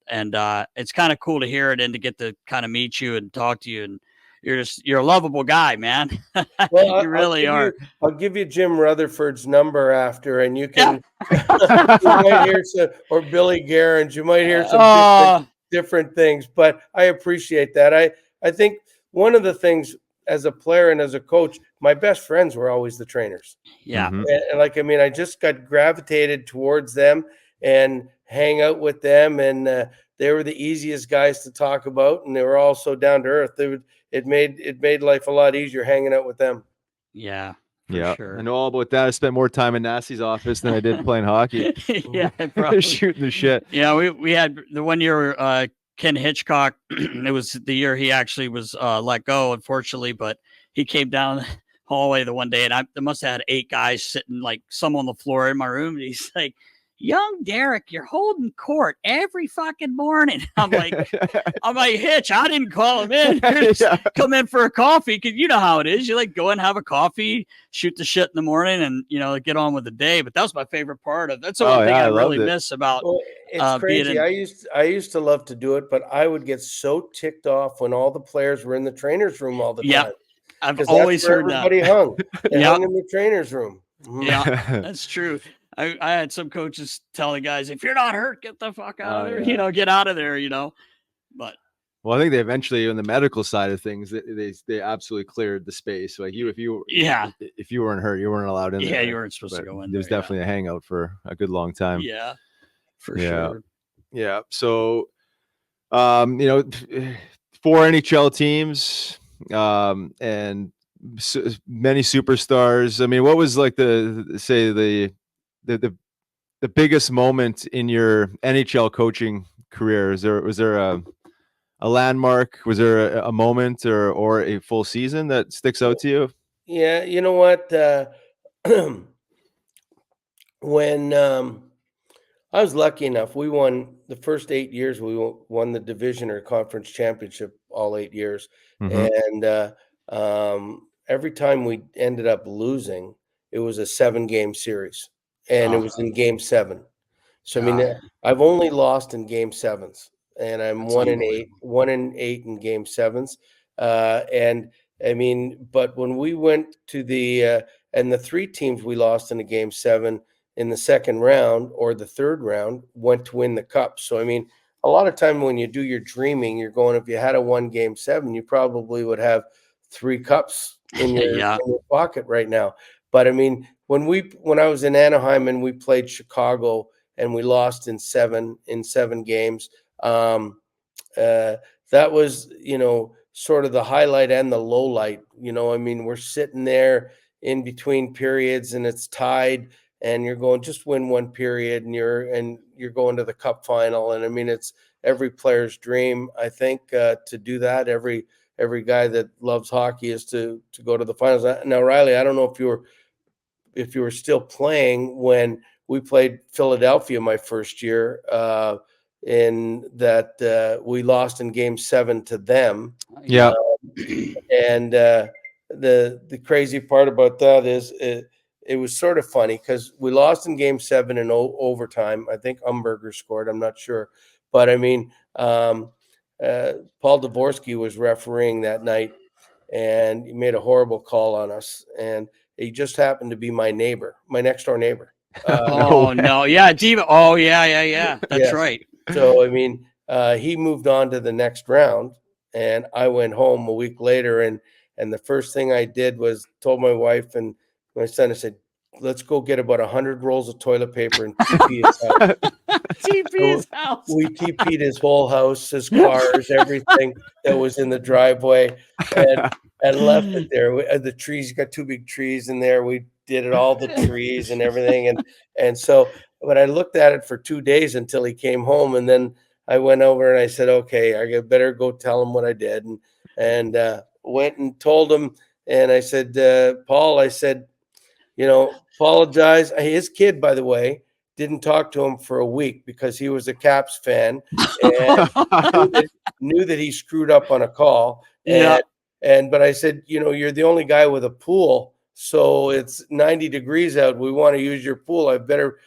it's kind of cool to hear it and to get to kind of meet you and talk to you, and you're a lovable guy, man. Well, you really are. I'll give you Jim Rutherford's number after, and you can you might hear or Billy Guerin's. You might hear some different things, but I appreciate that. I think one of the things as a player and as a coach, my best friends were always the trainers. Yeah. And I just got gravitated towards them and hang out with them, and they were the easiest guys to talk about, and they were all so down to earth. It made life a lot easier hanging out with them. Yeah. Sure. I know all about that. I spent more time in Nasty's office than I did playing hockey. Yeah, probably. Shooting the shit. Yeah, we had the one year Ken Hitchcock. It was the year he actually was let go, unfortunately, but he came down the hallway the one day, and I must have had 8 guys sitting, some on the floor in my room. And he's like, young Derek, you're holding court every fucking morning. I'm like, Hitch, I didn't call him in. Just come in for a coffee, because you know how it is. You like go and have a coffee, shoot the shit in the morning, and get on with the day. But that was my favorite part of. That's the one thing I really miss about. Well, it's crazy. I used to love to do it, but I would get so ticked off when all the players were in the trainers room all the time. I've always heard everybody that. hung. They hung in the trainers room. Yeah, that's true. I had some coaches tell the guys, if you're not hurt, get the fuck out of there. Yeah. Get out of there. But well, I think they eventually, on the medical side of things, they absolutely cleared the space. Like if you weren't hurt, you weren't allowed in there. Yeah, you weren't supposed to go in. There was definitely a hangout for a good long time. Yeah, for sure. Yeah. So, 4 NHL teams, and many superstars. I mean, what was like the biggest moment in your NHL coaching career? Was there a landmark? Was there a moment or a full season that sticks out to you? Yeah, you know what? When I was lucky enough, we won the first 8 years. We won the division or conference championship all 8 years, and every time we ended up losing, it was a 7-game series, and it was in Game 7. So I mean, I've only lost in Game 7s, and I'm 1-8 in Game 7s. And I mean, but when we went to the 3 teams we lost in the Game 7 in the second round or the third round went to win the cup. So I mean, a lot of time when you do your dreaming, you're going, if you had a 1 Game 7, you probably would have 3 cups in your pocket right now. But I mean, when I was in Anaheim and we played Chicago and we lost in 7 games, that was, sort of the highlight and the low light. I mean, we're sitting there in between periods and it's tied, and you're going, just win 1 period, and you're going to the cup final. And I mean, it's every player's dream, I think, to do that. Every guy that loves hockey is to go to the finals. Now, Riley, I don't know if you were still playing when we played Philadelphia my first year, in that we lost in Game 7 to them. Yeah. And the crazy part about that is it was sort of funny because we lost in Game 7 in overtime. I think Umberger scored. I'm not sure. But, I mean, Paul Dvorsky was refereeing that night, and he made a horrible call on us. And he just happened to be my next-door neighbor. No. Yeah, Diva. Oh, yeah. That's yes. right. So, I mean, he moved on to the next round, and I went home a week later, and the first thing I did was told my wife and my son, I said, let's go get about 100 rolls of toilet paper and TP his house. TP his house. We TP'd his whole house, his cars, everything that was in the driveway, and left it there. The trees, got 2 big trees in there. We did it, all the trees and everything. And so, but I looked at it for 2 days until he came home. And then I went over and I said, okay, I better go tell him what I did. And went and told him. And I said, Paul, I said, apologize. His kid, by the way, didn't talk to him for a week because he was a Caps fan and knew that he screwed up on a call. But I said, you're the only guy with a pool, so it's 90 degrees out. We want to use your pool. I better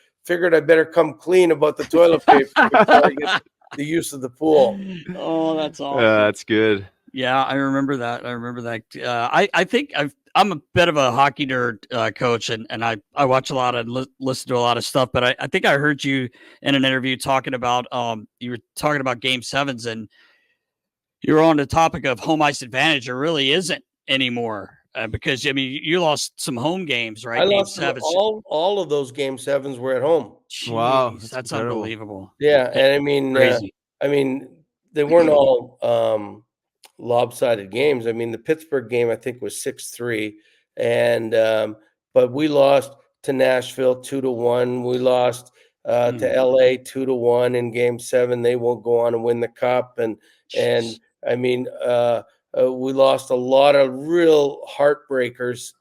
come clean about the toilet paper before I get the use of the pool. Oh, that's awesome. That's good. Yeah, I remember that. I think I'm a bit of a hockey nerd, coach, and I watch a lot and listen to a lot of stuff. But I think I heard you in an interview talking about you were talking about Game 7s, and you were on the topic of home ice advantage. There really isn't anymore because I mean you lost some home games, right? I lost all of those Game 7s were at home. Jeez, wow, that's unbelievable. Yeah, and I mean they weren't all lopsided games. I mean, the Pittsburgh game I think was 6-3, and but we lost to Nashville 2-1. We lost to LA 2-1 in Game 7. They won't go on and win the cup, and I mean we lost a lot of real heartbreakers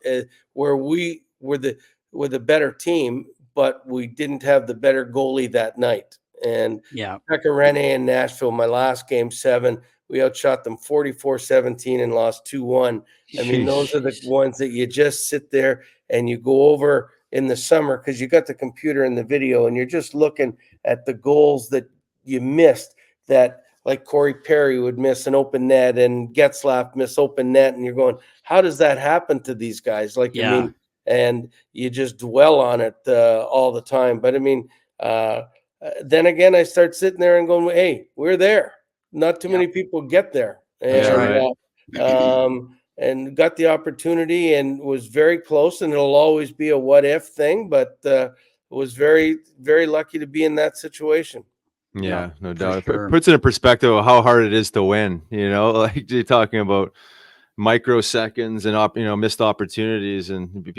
where we were the better team, but we didn't have the better goalie that night. And Yeah. Rene in Nashville, my last game 7, we outshot them 44-17 and lost 2-1. I mean, those are the ones that you just sit there and you go over in the summer because you got the computer and the video and you're just looking at the goals that you missed, that like Corey Perry would miss an open net and Getzlaf miss open net. And you're going, how does that happen to these guys? Like, Yeah. I mean, and you just dwell on it all the time. But I mean, then again, I start sitting there and going, hey, we're there. Not too many people get there. And, and got the opportunity and was very close, and it'll always be a what if thing, but was very, very lucky to be in that situation. Yeah, no doubt. sure. It puts it in perspective of how hard it is to win, you know, like you're talking about microseconds and missed opportunities, and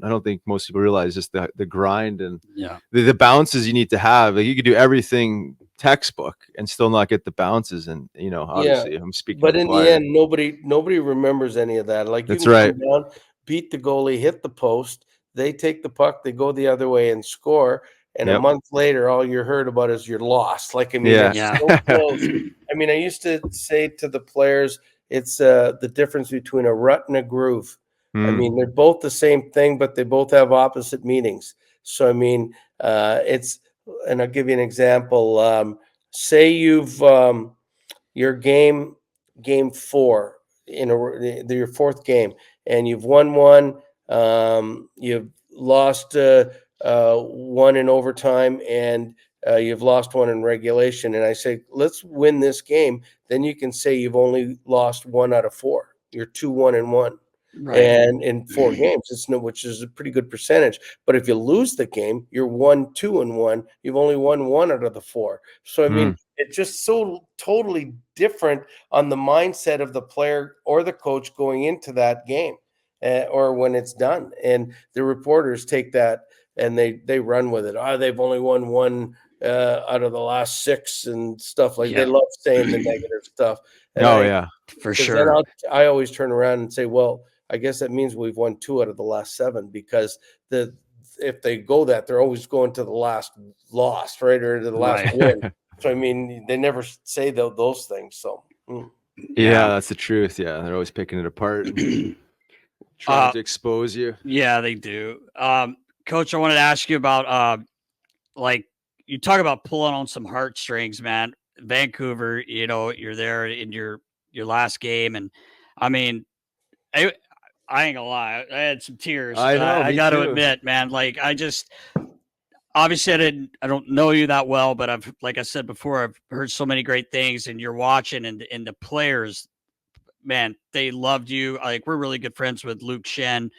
I don't think most people realize just the grind and the bounces you need to have. Like you could do everything textbook and still not get the bounces, and obviously I'm speaking, but in the end nobody remembers any of that. Like that's right. Come down, beat the goalie, hit the post, they take the puck, they go the other way and score, and a month later all you heard about is you're lost. Like, I mean, it's so close. I mean, I used to say to the players, it's the difference between a rut and a groove. I mean, they're both the same thing, but they both have opposite meanings. So, I mean, and I'll give you an example. Say you've your game 4 in your 4th game, and you've won one, you've lost 1 in overtime, and you've lost 1 in regulation. And I say, let's win this game. Then you can say you've only lost 1 out of 4. You're 2-1-1. Right. And in 4 games, which is a pretty good percentage. But if you lose the game, you're 1-2-1. You've only won 1 out of the 4. So, I mean, it's just so totally different on the mindset of the player or the coach going into that game or when it's done. And the reporters take that and they run with it. They've only won 1 out of the last 6 and stuff. Like, they love saying the negative stuff. And for sure. Then I always turn around and say, well, I guess that means we've won 2 out of the last 7, because if they go that, they're always going to the last loss, right, or to the last win. So, I mean, they never say those things. So, yeah, that's the truth. Yeah, they're always picking it apart, trying to expose you. Yeah, they do. Coach, I wanted to ask you about like, you talk about pulling on some heartstrings, man. Vancouver, you're there in your last game, and I mean, I ain't gonna lie, I had some tears. I got to admit, man, like, obviously I don't know you that well, but like I said before, I've heard so many great things, and you're watching, and the players, man, they loved you. Like, we're really good friends with Luke Shen.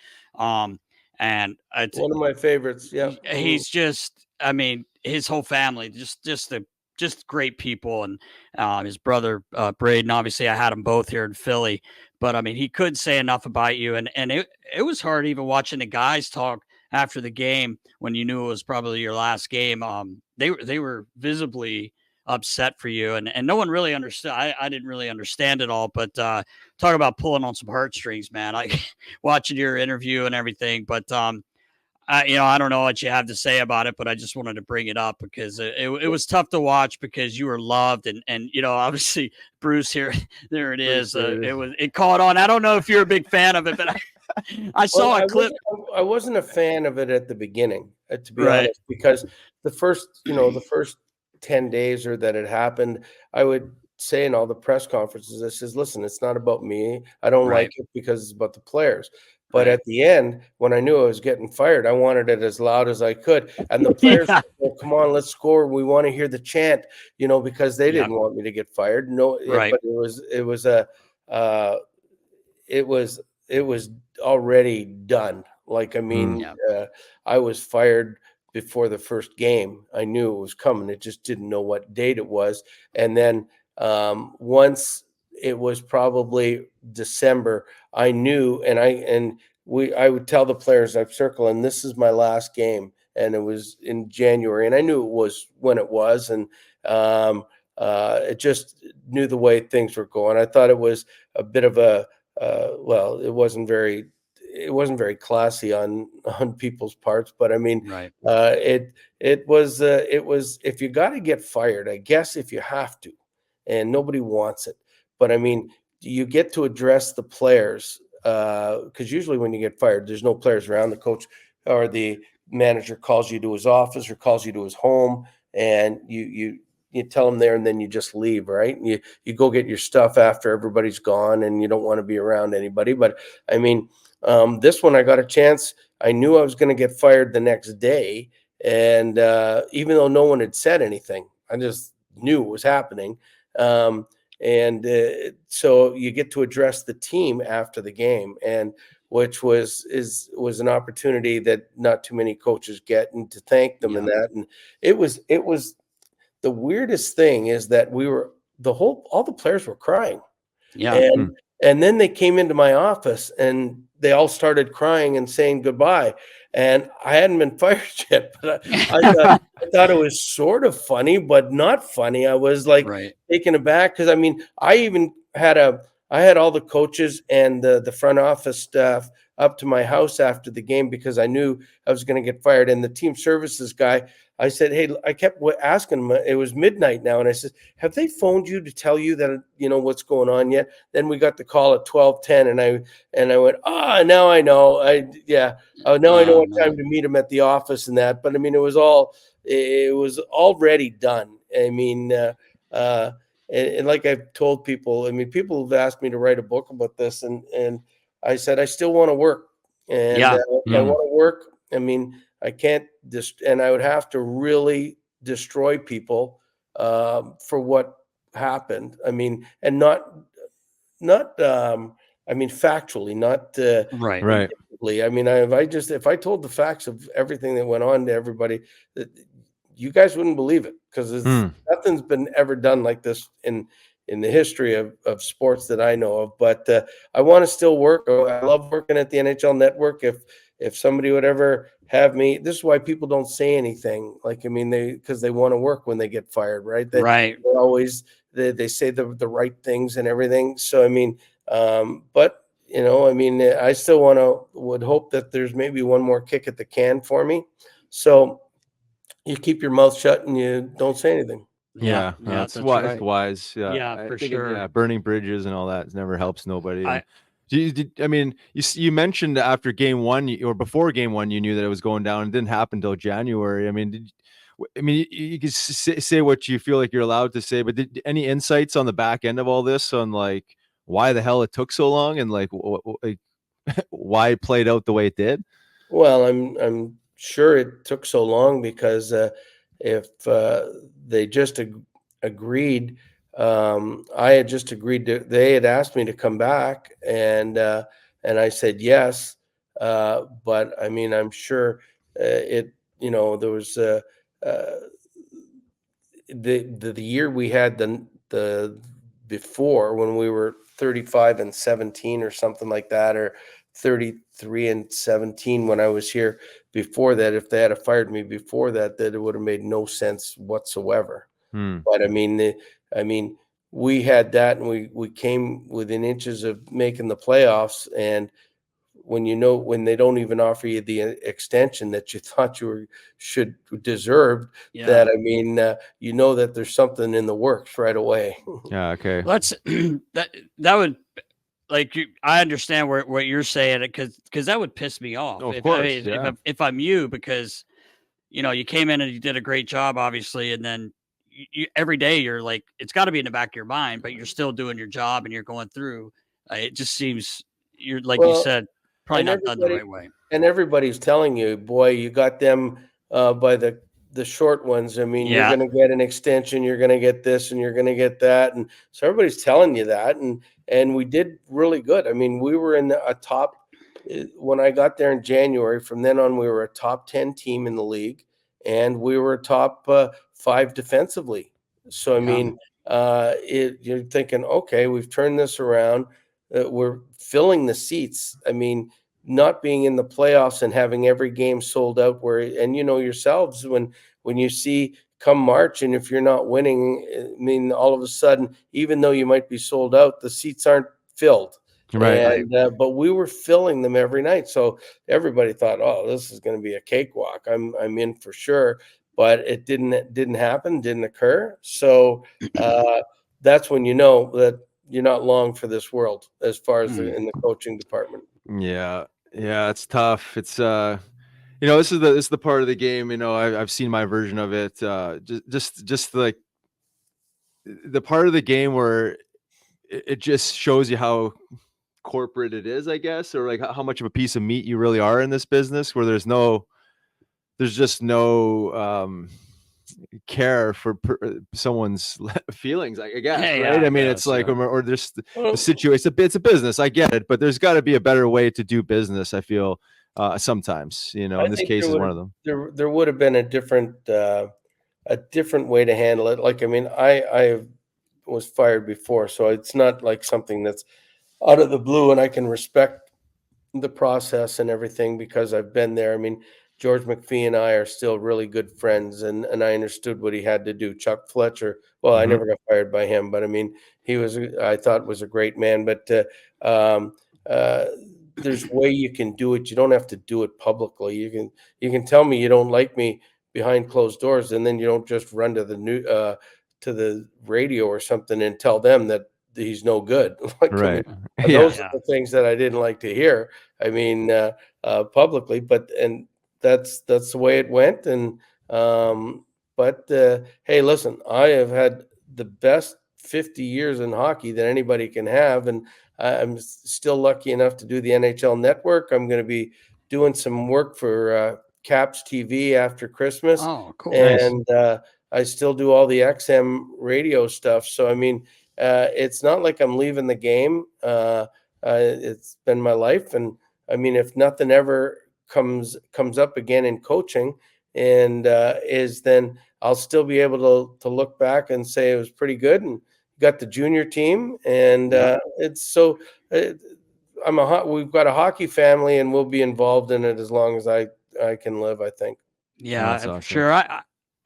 And one of my favorites. Yeah. He's just, I mean, his whole family, just great people. And his brother, Braden, obviously I had them both here in Philly, but I mean, he couldn't say enough about you. And it was hard even watching the guys talk after the game when you knew it was probably your last game. They were visibly upset for you, and no one really understood. I didn't really understand it all, but talk about pulling on some heartstrings, man. I watching your interview and everything, but I don't know what you have to say about it, but I just wanted to bring it up because it was tough to watch because you were loved, and obviously Bruce here, there it is. It caught on. I don't know if you're a big fan of it, but I saw a clip. I wasn't a fan of it at the beginning, to be honest, because the first 10 days or that it happened, I would say in all the press conferences, I says, listen, it's not about me. I don't like it because it's about the players. But at the end, when I knew I was getting fired, I wanted it as loud as I could. And the players said, well, come on, let's score. We want to hear the chant, because they didn't want me to get fired. No, but it was already done. Like, I mean, I was fired before the first game. I knew it was coming. It just didn't know what date it was. And then once it was probably December, I knew, and I would tell the players I've circled, and this is my last game, and it was in January, and I knew it was when it was, and it just knew the way things were going. I thought it was a bit of it wasn't very it wasn't very classy on people's parts, but I mean, Right. it was if you got to get fired, I guess if you have to, and nobody wants it, but I mean, you get to address the players because usually when you get fired, there's no players around. The coach or the manager calls you to his office or calls you to his home, and you tell him there, and then you just leave, right? And you go get your stuff after everybody's gone, and you don't want to be around anybody. But I mean, this one I got a chance. I knew I was going to get fired the next day, and even though no one had said anything, I just knew it was happening. And so you get to address the team after the game, and which was an opportunity that not too many coaches get, and to thank them Yeah. and that. And it was the weirdest thing is that all the players were crying. Yeah. And then they came into my office and they all started crying and saying goodbye. And I hadn't been fired yet, but I thought it was sort of funny, but not funny. I was like Right. taken aback because I mean, I had all the coaches and the front office staff up to my house after the game because I knew I was going to get fired. And the team services guy, I said, hey, I kept asking him. It was midnight now, and I said, have they phoned you to tell you that what's going on yet? Then we got the call at 12:10, and I went, now I know. Now I know what time to meet him at the office and that. But I mean, it was already done. I mean, and like I've told people, I mean, people have asked me to write a book about this, and I said I still want to work, and Yeah. I want to work. I mean, I can't and I would have to really destroy people for what happened. I mean, and not I mean, factually, not Right. Right. I mean, if I told the facts of everything that went on to everybody, that you guys wouldn't believe it because nothing's been ever done like this in the history of sports that I know of. But I want to still work. I love working at the NHL Network. If somebody would ever have me, this is why people don't say anything. Like, I mean, because they want to work when they get fired, right? They always they say the right things and everything. So I mean, but I mean, I still would hope that there's maybe one more kick at the can for me. So you keep your mouth shut and you don't say anything. Yeah, that's it's wise. right. It's wise. Yeah, Yeah, I for think sure. burning bridges and all that never helps nobody. I- I mean, you mentioned after game one or before game one, you knew that it was going down. It didn't happen until January. I mean, you can say what you feel like you're allowed to say, but any insights on the back end of all this on like why the hell it took so long and like why it played out the way it did? Well, I'm sure it took so long because if they just agreed, I had just agreed to. They had asked me to come back, and I said yes. But I mean, I'm sure it. There was uh, the year we had the before when we were 35-17 or something like that, or 33-17 when I was here before that. If they had fired me before that, it would have made no sense whatsoever. But I mean, we had that, and we came within inches of making the playoffs. And when they don't even offer you the extension that you thought should deserved, that I mean, that there's something in the works right away. Yeah. Okay. Let's that would I understand what you're saying because that would piss me off. Of If, course, I mean, yeah. if I'm you, because you came in and you did a great job, obviously, and then every day you're like, it's got to be in the back of your mind, but you're still doing your job and you're going through. It just seems you're like you Well, said, probably and not done the right way. and everybody's telling you, boy, you got them by the short ones. I mean, you're Yeah. going to get an extension, you're going to get this, and you're going to get that, and so everybody's telling you that, and we did really good. I mean, we were in a top when I got there in January. From then on, we were a top 10 team in the league, and we were a top 5 defensively. So I mean, you're thinking, okay, we've turned this around. We're filling the seats. I mean, not being in the playoffs and having every game sold out, and yourselves when you see come March, and if you're not winning, I mean, all of a sudden, even though you might be sold out, the seats aren't filled. Right. But we were filling them every night, so everybody thought, "Oh, this is going to be a cakewalk. I'm in for sure." But it didn't happen, didn't occur. So that's when you know that you're not long for this world as far as in the coaching department. Yeah. Yeah, it's tough. It's this is the part of the game, I've seen my version of it. Just like the part of the game where it just shows you how corporate it is, I guess, or like how much of a piece of meat you really are in this business, where there's just no care for someone's feelings, I guess, Hey, right? yeah, I mean, guess, it's like, yeah. or there's the Well, situation. It's a business, I get it, but there's got to be a better way to do business, I feel, sometimes, I and this think case is one of them. there would have been a different way to handle it. Like, I mean, I was fired before, so it's not like something that's out of the blue, and I can respect the process and everything because I've been there. I mean, George McPhee and I are still really good friends, and I understood what he had to do. Chuck Fletcher, well, I Mhm. never got fired by him, but I mean, I thought was a great man. But um, uh, there's a way you can do it. You don't have to do it publicly. You can tell me you don't like me behind closed doors, and then you don't just run to to the radio or something and tell them that he's no good. Like, I mean, Right. Yeah. those are the things that I didn't like to hear. I mean, publicly, and that's the way it went. And but hey, listen, I have had the best 50 years in hockey that anybody can have, and I'm still lucky enough to do the NHL Network. I'm going to be doing some work for Caps TV after Christmas, Oh, cool. Nice. and I still do all the XM radio stuff. So I mean, it's not like I'm leaving the game. It's been my life, and I mean, if nothing ever comes up again in coaching, and is then I'll still be able to look back and say it was pretty good, and got the junior team, and it's so. We've got a hockey family, and we'll be involved in it as long as I can live, I think. That's Yeah, for awesome. sure.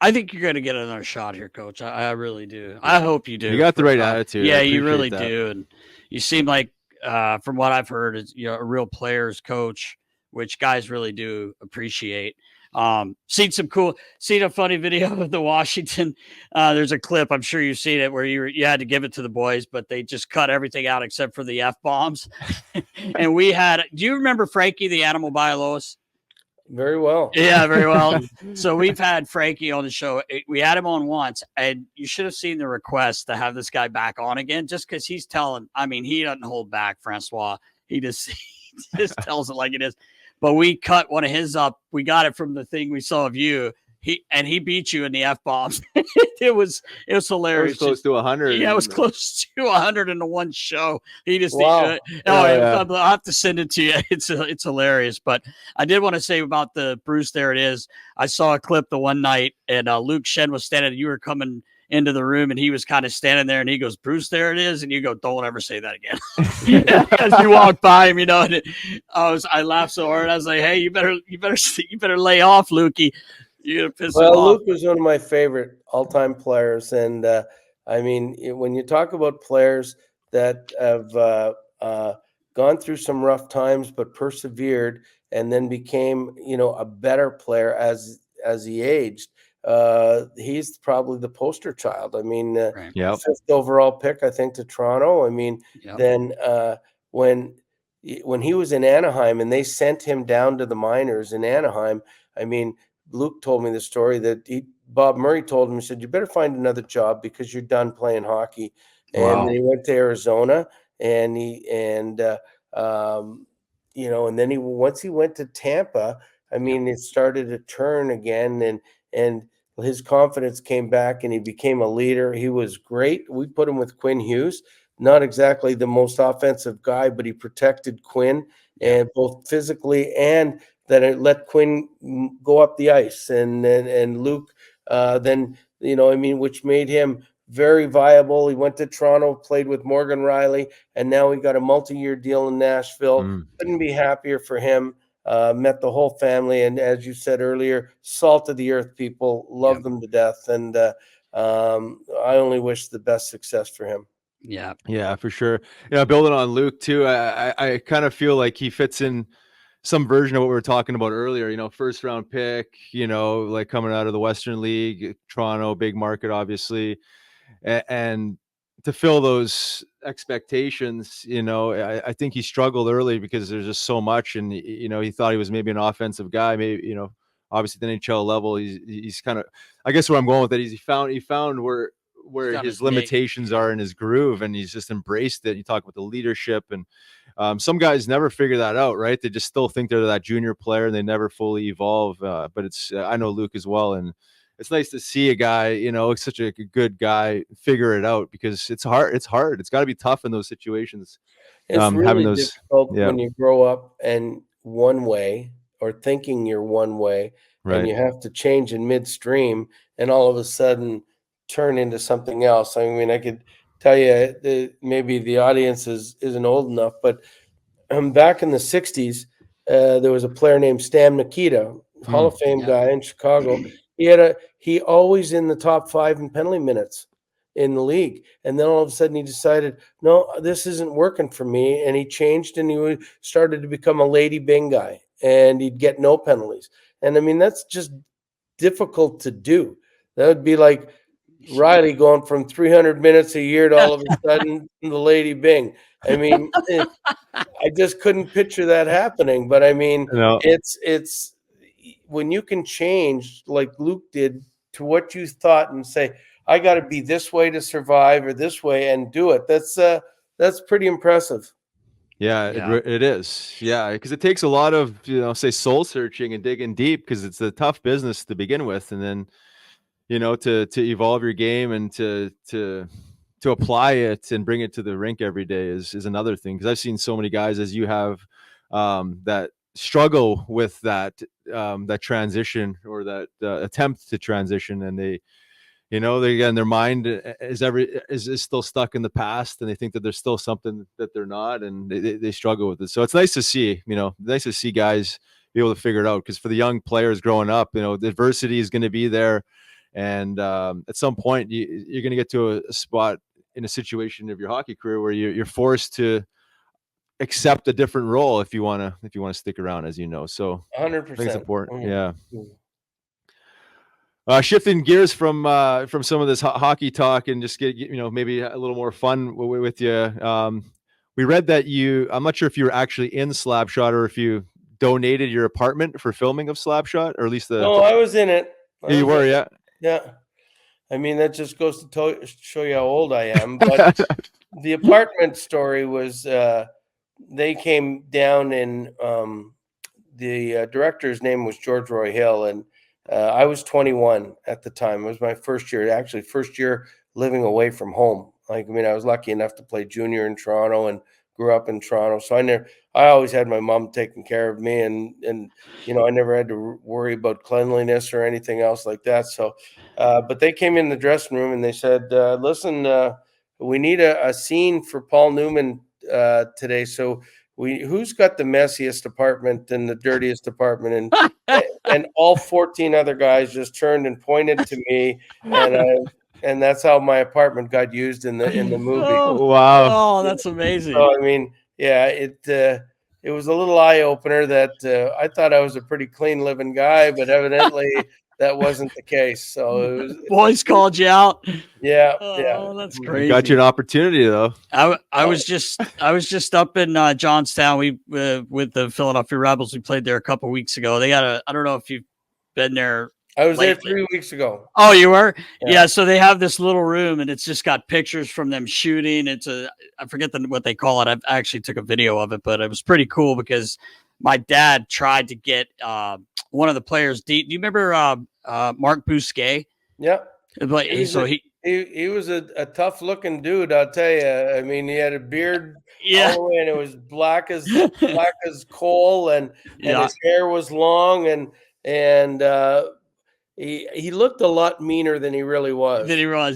I think you're going to get another shot here, Coach. I really do. I hope you do. You got the right attitude. I Yeah, you appreciate really that. do, and you seem like, from what I've heard, is a real players coach, which guys really do appreciate. Seen a funny video of the Washington. There's a clip, I'm sure you've seen it, where you had to give it to the boys, but they just cut everything out except for the F bombs. And do you remember Frankie the Animal Bialos? Very well. Yeah, very well. So we've had Frankie on the show. We had him on once, and you should have seen the request to have this guy back on again, just because he's telling. I mean, he doesn't hold back, Francois. He just he just tells it like it is. But we cut one of his up. We got it from the thing we saw of you. He beat you in the F bombs. it was It was hilarious. close to 100. Yeah, it was close to 100 in the one show. He just Wow. I'll have to send it to you. It's hilarious. But I did want to say about the Bruce. There it is. I saw a clip the one night, and Luke Shen was standing. You were coming into the room, and he was kind of standing there, and he goes, "Bruce, there it is," and you go, "Don't ever say that again." As you walk by him, and I laughed so hard. I was like, "Hey, you better lay off, Lukey. You're gonna piss him Well, off." Luke was one of my favorite all-time players, and I mean, when you talk about players that have gone through some rough times but persevered, and then became, a better player as he aged, he's probably the poster child. I mean, Right. Yep. 5th overall pick, I think, to Toronto. I mean, Yep. then when he was in Anaheim and they sent him down to the minors in Anaheim, I mean, Luke told me the story that Bob Murray told him, he said, "You better find another job because you're done playing hockey." And Wow. then he went to Arizona, and and then once he went to Tampa, I mean, it started to turn again, and his confidence came back, and he became a leader. He was great. We put him with Quinn Hughes, not exactly the most offensive guy, but he protected Quinn, and both physically, and that it let Quinn go up the ice, and Luke then, I mean, which made him very viable. He went to Toronto, played with Morgan Riley, and now he got a multi-year deal in Nashville. Couldn't be happier for him. Met the whole family, and as you said earlier, salt of the earth people, love them to death, and I only wish the best success for him. Yeah. Yeah, for sure. Building on Luke too, I kind of feel like he fits in some version of what we were talking about earlier. First round pick. Like coming out of the Western League, Toronto, big market, obviously, and to fill those expectations, I think he struggled early because there's just so much, and he thought he was maybe an offensive guy, maybe obviously at the NHL level, he's kind of, I guess where I'm going with it is he found where Found his his niche. limitations are in his groove, and he's just embraced it. You talk about the leadership, and some guys never figure that out, right? They just still think they're that junior player, and they never fully evolve. But it's I know Luke as well, and it's nice to see a guy, such a good guy, figure it out, because it's hard. It's hard. It's got to be tough in those situations. It's Having really those, difficult yeah, when you grow up and one way or thinking you're one way, and right. you have to change in midstream and all of a sudden turn into something else. I mean, I could tell you maybe the audience isn't old enough, but back in the 60s, there was a player named Stan Mikita, Hall of Fame Yeah. guy in Chicago. He always in the top 5 in penalty minutes in the league. And then all of a sudden he decided, no, this isn't working for me. And he changed, and he started to become a Lady Bing guy, and he'd get no penalties. And I mean, that's just difficult to do. That would be like Riley going from 300 minutes a year to all of a sudden the Lady Bing. I mean, I just couldn't picture that happening. But I mean, No, it's when you can change like Luke did to what you thought and say, I got to be this way to survive or this way and do it. That's pretty impressive. yeah, Yeah. it is. Yeah, because it takes a lot of, say, soul searching and digging deep, because it's a tough business to begin with, and then to evolve your game and to apply it and bring it to the rink every day is another thing. Because I've seen so many guys, as you have, that struggle with that transition, or that attempt to transition, and again, their mind is still stuck in the past, and they think that there's still something that they're not, and they struggle with it. So it's nice to see, nice to see guys be able to figure it out, because for the young players growing up, the adversity is going to be there, and at some point you're going to get to a spot in a situation of your hockey career where you're forced to accept a different role if you want to stick around, as you know. So I think it's 100%. important. Yeah. Mhm. Shifting gears from some of this hockey talk, and just get maybe a little more fun with you. We read that I'm not sure if you were actually in Slapshot, or if you donated your apartment for filming of Slapshot, or at least No, I was in it. Yeah, you were, yeah. Yeah. I mean, that just goes to show you how old I am. But the apartment story was they came down, and the director's name was George Roy Hill, and I was 21 at the time. It was my first year living away from home. Like, I mean, I was lucky enough to play junior in Toronto and grew up in Toronto. So I always had my mom taking care of me, and I never had to worry about cleanliness or anything else like that. So, but they came in the dressing room and they said, listen, we need a scene for Paul Newman today. So who's got the messiest apartment and the dirtiest apartment? And all 14 other guys just turned and pointed to me, and that's how my apartment got used in the movie. Wow. Oh, that's amazing. So I mean, yeah, it was a little eye opener that I thought I was a pretty clean living guy, but evidently that wasn't the case. So Boys called you out. yeah. Oh, that's You crazy. got you an opportunity, though. I was just up in Johnstown. We with the Philadelphia Rebels. We played there a couple weeks ago. They got I don't know if you've been there. I was there lately. 3 weeks ago. Oh, you were? Yeah. So they have this little room, and it's just got pictures from them shooting. I forget what they call it. I actually took a video of it, but it was pretty cool because my dad tried to get one of the players. Do you remember Mark Bousquet? Yeah. But He was a tough looking dude, I'll tell you. I mean, he had a beard all the way, and it was black as coal, and his hair was long, and he looked a lot meaner than he really was.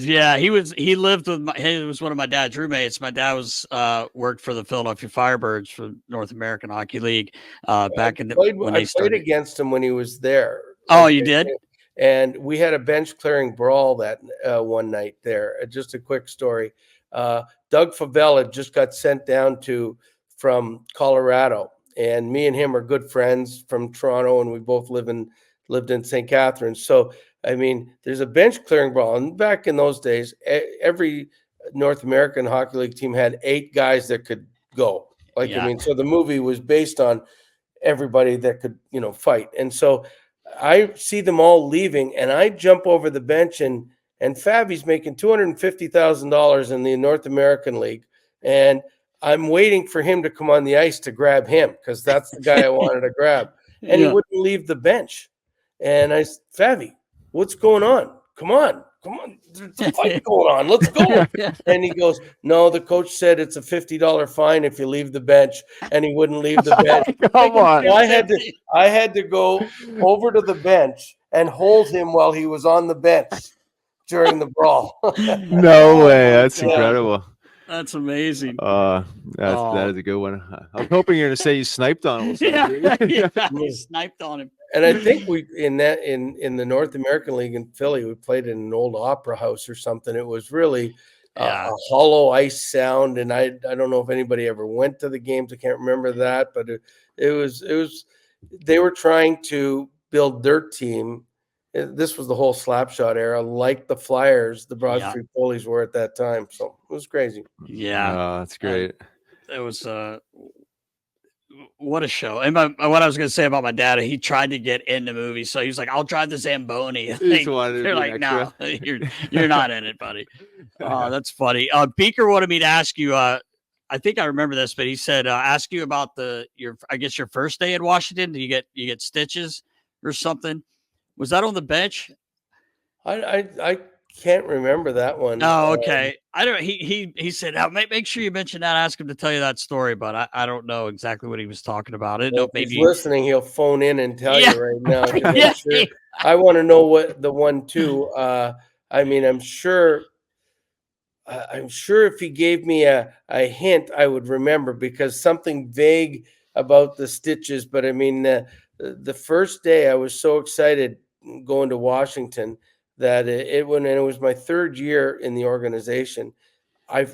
Yeah. He lived with he was one of my dad's roommates. My dad was started for the Philadelphia Firebirds for North American Hockey League back in when they started. I played against him when he was there. Oh, you did? And we had a bench clearing brawl that one night there. Just a quick story. Doug Favela just got sent down from Colorado, and me and him are good friends from Toronto, and we both lived in St. Catharines. So, I mean, there's a bench clearing brawl. And back in those days, every North American Hockey League team had 8 guys that could go. I mean, so the movie was based on everybody that could, fight. And so I see them all leaving, and I jump over the bench, and Fabi's making $250,000 in the North American League. And I'm waiting for him to come on the ice to grab him, because that's the guy I wanted to grab. And he wouldn't leave the bench. And I said, Fabi, what's going on? Come on. There's a fight going on. Let's go. And he goes, no, the coach said it's a $50 fine if you leave the bench. And he wouldn't leave the bench. Come on. So I had to go over to the bench and hold him while he was on the bench during the brawl. No way. That's incredible. That's amazing. That is a good one. I was hoping you're going to say you sniped on him. You sniped on him. And I think we in the North American League in Philly, we played in an old opera house or something. It was really a hollow ice sound, and I don't know if anybody ever went to the games. I can't remember that, but it was they were trying to build their team. This was the whole Slapshot era, like the Flyers, the Broad Street Bullies were at that time. So it was crazy. Yeah, that's great. It was what a show. And what I was going to say about my dad, he tried to get in the movie, so he was like, "I'll drive the Zamboni." They're like, "No, you're not in it, buddy." Oh, that's funny. Beaker wanted me to ask you. I think I remember this, but he said ask you about your first day at Washington. Did you get stitches or something? Was that on the bench? I can't remember that one. Oh, okay. I don't. He said, make sure you mention that. Ask him to tell you that story, but I don't know exactly what he was talking about. I didn't know if maybe he's listening. He'll phone in and tell you right now. Yeah. Sure. I want to know what the one too. I mean, I'm sure if he gave me a hint, I would remember, because something vague about the stitches. But I mean, the first day I was so excited going to Washington that it was my 3rd year in the organization. I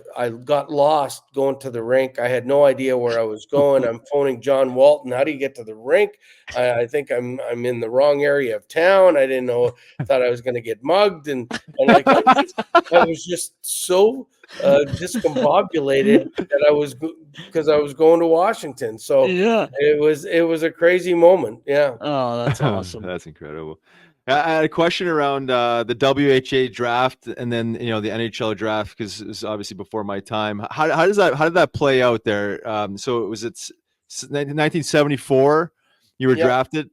got lost going to the rink. I had no idea where I was going. I'm phoning John Walton. How do you get to the rink? I think I'm in the wrong area of town. I didn't know. Thought I was going to get mugged, and like I was just so discombobulated that because I was going to Washington. So it was a crazy moment. Yeah. Oh, that's awesome. That's incredible. I had a question around the WHA draft and then the NHL draft, because it was obviously before my time. How did that play out there? So it was 1974. You were drafted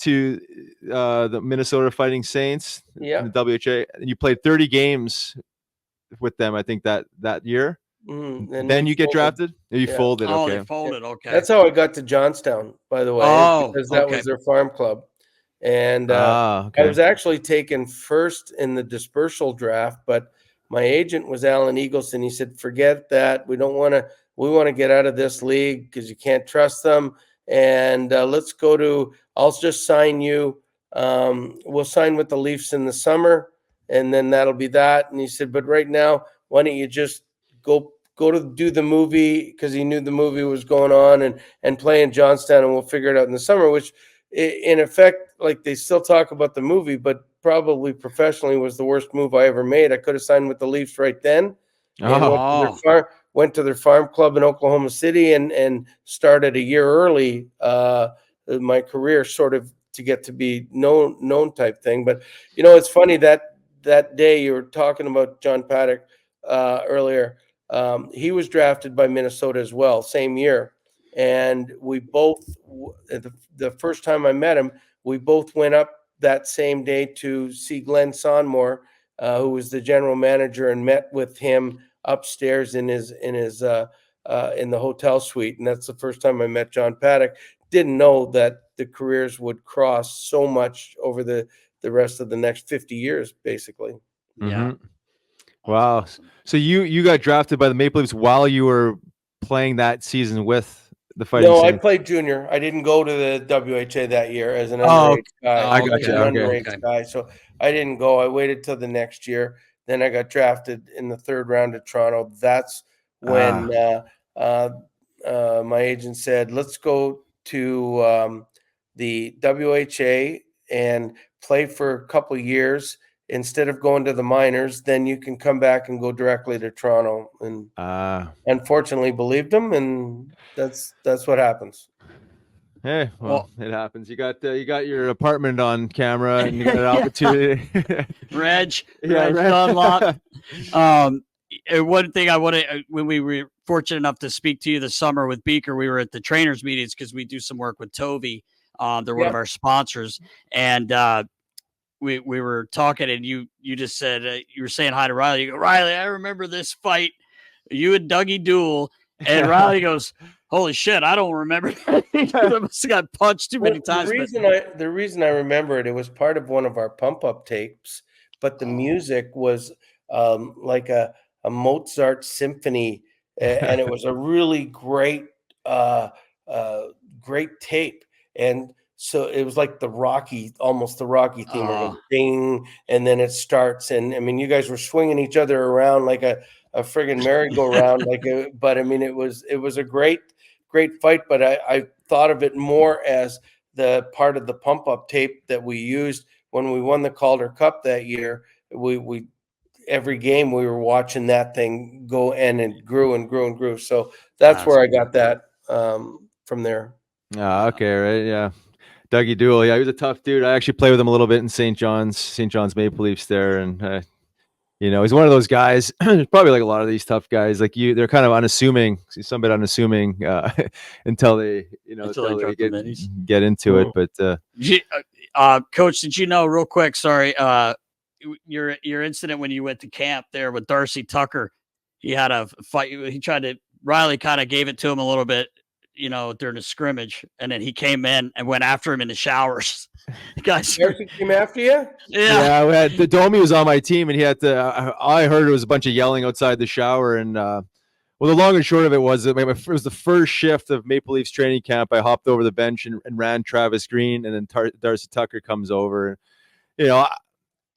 to the Minnesota Fighting Saints in the WHA, and you played 30 games with them, I think that year. And then you get drafted. You folded. Oh, okay. they folded. Okay. That's how I got to Johnstown, by the way, because that was their farm club. And I was actually taken first in the dispersal draft, but my agent was Alan Eagleson. He said, "Forget that. We want to get out of this league because you can't trust them. And I'll just sign you. We'll sign with the Leafs in the summer, and then that'll be that." And he said, "But right now, why don't you just go to do the movie," because he knew the movie was going on, and play in Johnstown, and we'll figure it out in the summer, which in effect, like, they still talk about the movie, but probably professionally was the worst move I ever made. I could have signed with the Leafs right then. Went to their farm club in Oklahoma City and started a year early my career, sort of to get to be known type thing. But it's funny that day you were talking about John Paddock earlier. He was drafted by Minnesota as well, same year. And we both, the first time I met him, we both went up that same day to see Glenn Sonmore, who was the general manager, and met with him upstairs in the hotel suite. And that's the first time I met John Paddock. Didn't know that the careers would cross so much over the rest of the next 50 years, basically. Yeah. Wow. Awesome. So you got drafted by the Maple Leafs while you were playing that season with the Fighting Saints? I played junior. I didn't go to the WHA that year as an underage guy. I got you. Underage guy, so I didn't go. I waited till the next year. Then I got drafted in the 3rd round to Toronto. That's when my agent said, let's go to the WHA and play for a couple of years instead of going to the minors. Then you can come back and go directly to Toronto. And unfortunately believed him, and that's what happens. Hey, well, it happens. You got your apartment on camera, and you got an opportunity. Reg Dunlop. One thing I want to, when we were fortunate enough to speak to you this summer with Beaker, we were at the trainers meetings because we do some work with Tovi. They're one of our sponsors, and we were talking, and you just said you were saying hi to Riley. You go, Riley, I remember this fight, you and Dougie Duel, and Riley goes, holy shit, I don't remember. I must have got punched too many times. The reason I remember it was part of one of our pump up tapes, but the music was like a Mozart symphony, and it was a really great tape. And so it was like almost the Rocky theme, like ding, and then it starts. And I mean, you guys were swinging each other around like a friggin' merry-go-round, but I mean, it was a great fight. But I thought of it more as the part of the pump up tape that we used when we won the Calder Cup that year. We every game we were watching that thing go, and it grew and grew and grew. So that's where I got that from there. Okay, right, yeah. Dougie Duel, yeah, he was a tough dude. I actually played with him a little bit in St. John's Maple Leafs there, and he's one of those guys. Probably like a lot of these tough guys, like you, they're kind of unassuming, some bit unassuming until they, get into it. But Coach, did you know, real quick? Sorry, your incident when you went to camp there with Darcy Tucker, he had a fight. Riley kind of gave it to him a little bit, during the scrimmage, and then he came in and went after him in the showers. Guys, Darcy came after you? Yeah. We had the Domi was on my team, and he had to. I heard it was a bunch of yelling outside the shower, and well, the long and short of it was that it was the first shift of Maple Leafs training camp. I hopped over the bench and ran Travis Green, and then Darcy Tucker comes over.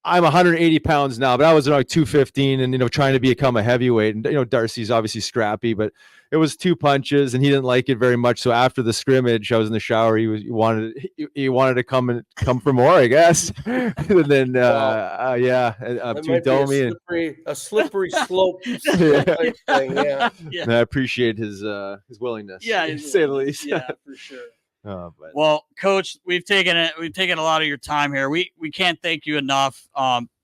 I'm 180 pounds now, but I was like 215 and, trying to become a heavyweight. And, Darcy's obviously scrappy, but it was 2 punches and he didn't like it very much. So after the scrimmage, I was in the shower. He wanted to come for more, I guess. And then, between Domi a slippery slope. Yeah. Thing, yeah. And I appreciate his willingness. Yeah. To say the least. Yeah, for sure. Well, Coach, we've taken a lot of your time here. We can't thank you enough.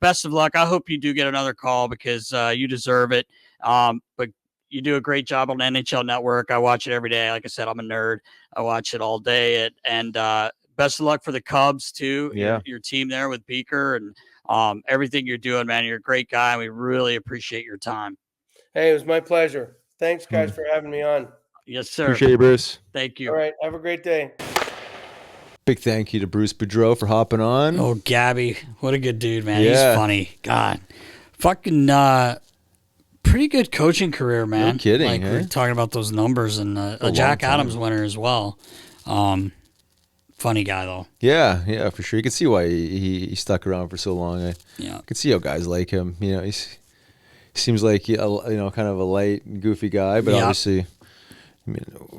Best of luck. I hope you do get another call because you deserve it. But you do a great job on NHL Network. I watch it every day. Like I said, I'm a nerd. I watch it all day. And best of luck for the Cubs too. Yeah. Your team there with Beaker and everything you're doing, man. You're a great guy. And we really appreciate your time. Hey, it was my pleasure. Thanks, guys, for having me on. Yes, sir. Appreciate you, Bruce. Thank you. All right. Have a great day. Big thank you to Bruce Boudreau for hopping on. Oh, Gabby. What a good dude, man. Yeah. He's funny. God. Fucking pretty good coaching career, man. No kidding. Like, we're talking about those numbers and a Jack Adams winner as well. Funny guy, though. Yeah, for sure. You can see why he stuck around for so long. I can see how guys like him. He seems like kind of a light and goofy guy, but obviously,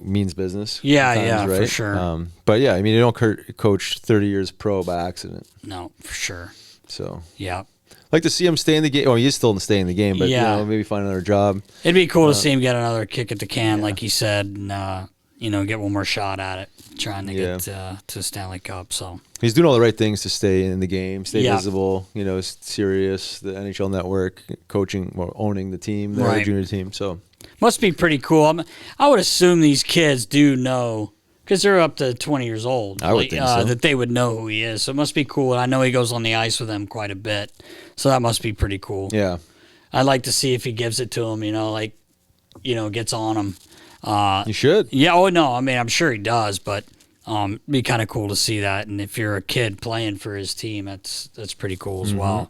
means business. Yeah, right? for sure. But yeah, you don't coach 30 years pro by accident. No, for sure. So yeah, like to see him stay in the game. Oh, he's still staying in the game, but maybe find another job. It'd be cool to see him get another kick at the can, like he said, and get one more shot at it, trying to get to Stanley Cup. So he's doing all the right things to stay in the game, stay visible. Serious. The NHL Network, coaching, owning the team, the junior team. So must be pretty cool. I would assume these kids do know, because they're up to 20 years old. I would think so. That they would know who he is. So it must be cool. And I know he goes on the ice with them quite a bit. So that must be pretty cool. Yeah. I'd like to see if he gives it to him, gets on him. You should. Yeah. Oh, no. I mean, I'm sure he does, but it'd be kind of cool to see that. And if you're a kid playing for his team, that's pretty cool as well.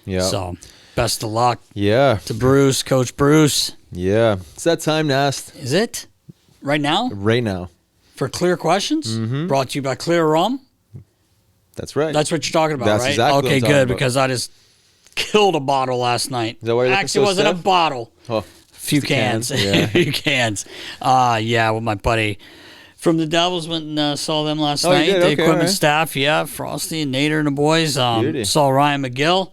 Yeah. So best of luck. Yeah. To Bruce, Coach Bruce. Yeah. It's that time, Nast. Is it? Right now? Right now. For Clear Questions? Brought to you by Clear Rum? That's right. That's what you're talking about, That's right? Exactly okay, what I'm good, about. because I just killed a bottle last night. Is that why you're looking Actually, it so wasn't a stiff? bottle. Oh, Few the cans. cans, yeah. A few cans. Yeah, with my buddy from the Devils went and saw them last Oh, you night. did? The Okay, equipment alright. staff, yeah, Frosty and Nader and the boys. Beauty. Saw Ryan McGill,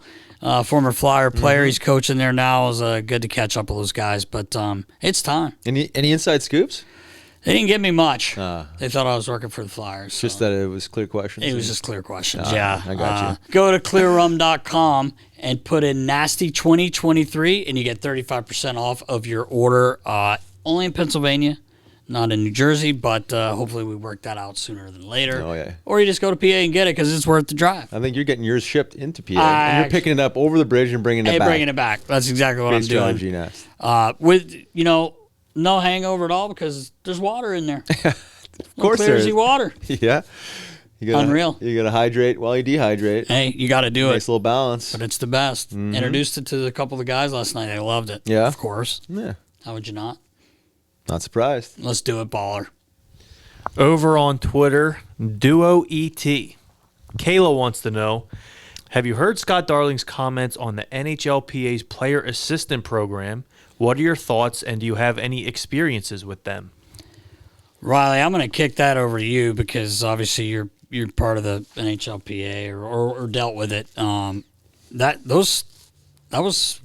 former Flyer player. Mm-hmm. He's coaching there now. It was good to catch up with those guys, but it's time. Any inside scoops? They didn't give me much. Ah. They thought I was working for the Flyers. Just so. that it was clear questions. It was just clear questions, Ah, yeah. I got you. Go to clearrum.com and put in Nasty 2023 and you get 35% off of your order. Only in Pennsylvania, not in New Jersey, but hopefully we work that out sooner than later. Oh, yeah. Or you just go to PA and get it because it's worth the drive. I think you're getting yours shipped into PA, and you're picking it up over the bridge and bringing it back. Bringing it back. That's exactly what Great I'm doing. strategy, Nast. With, no hangover at all because there's water in there. Of course clear there as is. water. Yeah. You gotta, Unreal. You got to hydrate while you dehydrate. Hey, you got to do Nice it. little balance. But it's the best. Introduced it to a couple of the guys last night. They loved it. Yeah? Of course. Yeah. How would you not? Not surprised. Let's do it, baller. Over on Twitter, Duo ET. Kayla wants to know, have you heard Scott Darling's comments on the NHLPA's player assistant program? What are your thoughts, and do you have any experiences with them? Riley, I'm going to kick that over to you because obviously you're part of the NHLPA or dealt with it.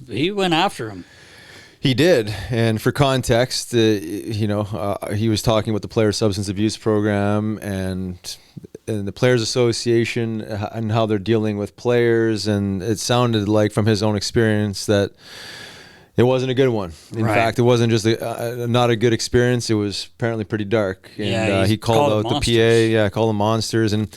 He went after him. He did, and for context, he was talking about the Player Substance Abuse Program and the Players Association and how they're dealing with players, and it sounded like from his own experience that it wasn't a good one. In Right. fact, it wasn't just not a good experience. It was apparently pretty dark, and Yeah, he called out the PA. Yeah, called them monsters, and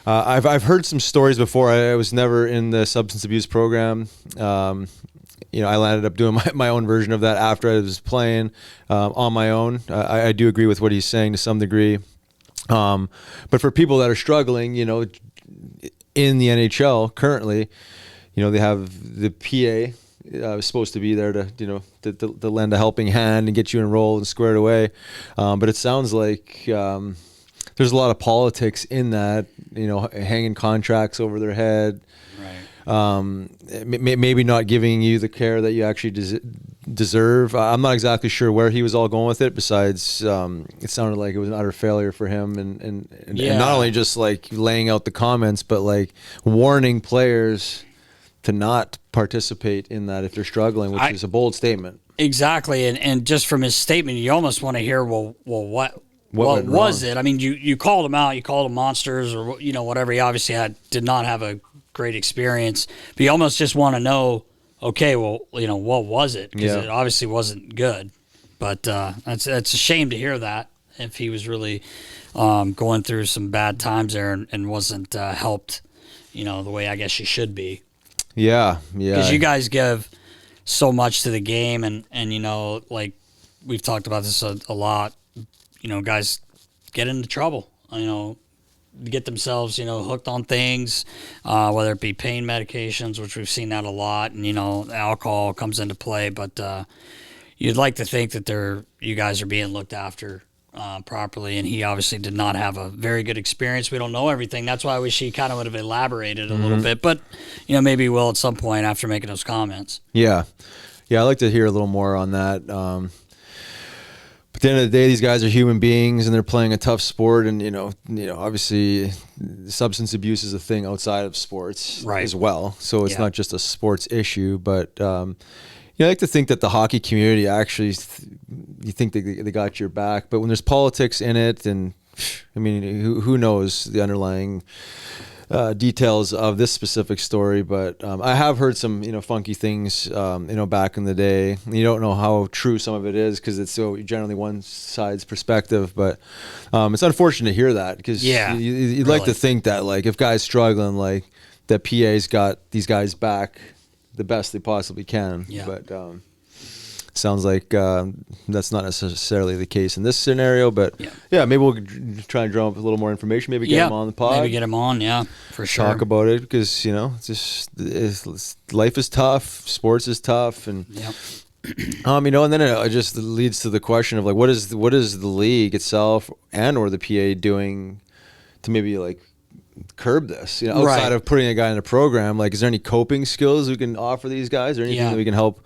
I've heard some stories before. I was never in the substance abuse program. I landed up doing my own version of that after I was playing on my own. I do agree with what he's saying to some degree. But for people that are struggling, in the NHL currently, they have the PA supposed to be there to lend a helping hand and get you enrolled and squared away. But it sounds like there's a lot of politics in that, hanging contracts over their head. Maybe not giving you the care that you actually deserve. I'm not exactly sure where he was all going with it. Besides, it sounded like it was an utter failure for him, and not only just like laying out the comments, but like warning players to not participate in that if they're struggling, which is a bold statement. Exactly, and just from his statement, you almost want to hear, what was it? I mean, you called him out, you called them monsters, or whatever. He obviously did not have a great experience, but you almost just want to know, okay, well, what was it? Because it obviously wasn't good. But it's a shame to hear that if he was really going through some bad times there and wasn't helped, the way I guess you should be. Yeah. Because you guys give so much to the game, and like we've talked about this a lot. Guys get into trouble. Get themselves, hooked on things, whether it be pain medications, which we've seen that a lot, and alcohol comes into play. But you'd like to think that you guys are being looked after properly, and he obviously did not have a very good experience. We don't know everything. That's why I wish he kind of would have elaborated a little bit. But maybe he will at some point after making those comments. Yeah, I'd like to hear a little more on that. At the end of the day, these guys are human beings and they're playing a tough sport, and obviously substance abuse is a thing outside of sports as well. So it's not just a sports issue, but I like to think that the hockey community actually, you think they got your back, but when there's politics in it, and I mean, who knows the underlying details of this specific story, but I have heard some funky things back in the day. You don't know how true some of it is because it's so generally one side's perspective, but it's unfortunate to hear that because you'd like to think that like if guys struggling, like that PA's got these guys back the best they possibly can, but sounds like that's not necessarily the case in this scenario, but maybe we'll try and drum up a little more information. Maybe get him on the pod. Maybe get him on, for sure. Talk about it because life is tough, sports is tough, and and then it just leads to the question of like, what is the league itself and or the PA doing to maybe like curb this? You know, outside Right. of putting a guy in a program, like, is there any coping skills we can offer these guys, or anything Yeah. that we can help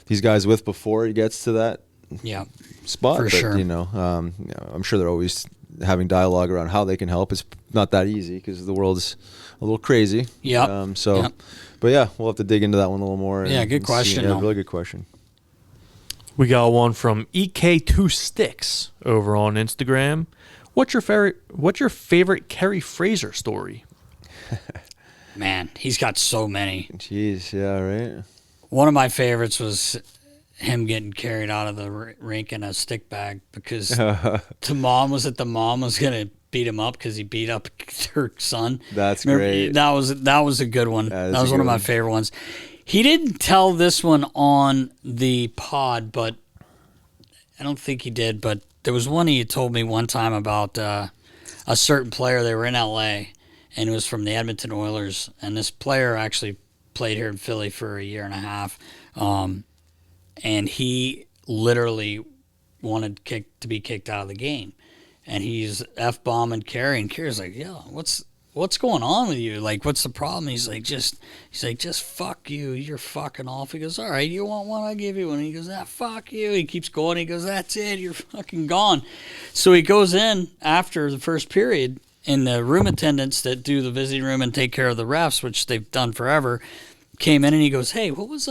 these guys with before he gets to that Yeah. spot? For But, sure. you know, I'm sure they're always having dialogue around how they can help. It's not that easy because the world is a little crazy. Yep. So, Yep. but yeah, we'll have to dig into that one a little more. Yeah, good see. question, Yeah, though. really good question. We got one from EK2Sticks over on Instagram. What's your favorite Kerry Fraser story? Man, he's got so many. Jeez, yeah, right. One of my favorites was him getting carried out of the rink in a stick bag because the mom was going to beat him up because he beat up her son. That's Remember, great. That was a good one. That is That was a one of good my one. favorite ones. He didn't tell this one on the pod, but I don't think he did. But there was one he had told me one time about a certain player. They were in L.A., and it was from the Edmonton Oilers. And this player actually played here in Philly for a year and a half. And he literally wanted to be kicked out of the game. And he's F-bombing Kerry, and Kerry's like, "Yeah, what's going on with you? Like, what's the problem?" He's like, just fuck you. You're fucking off. He goes, "All right, you want one? I'll give you one." He goes, fuck you. He keeps going. He goes, "That's it. You're fucking gone." So he goes in after the first period, and the room attendants that do the visiting room and take care of the refs, which they've done forever, came in, and he goes, "Hey, what's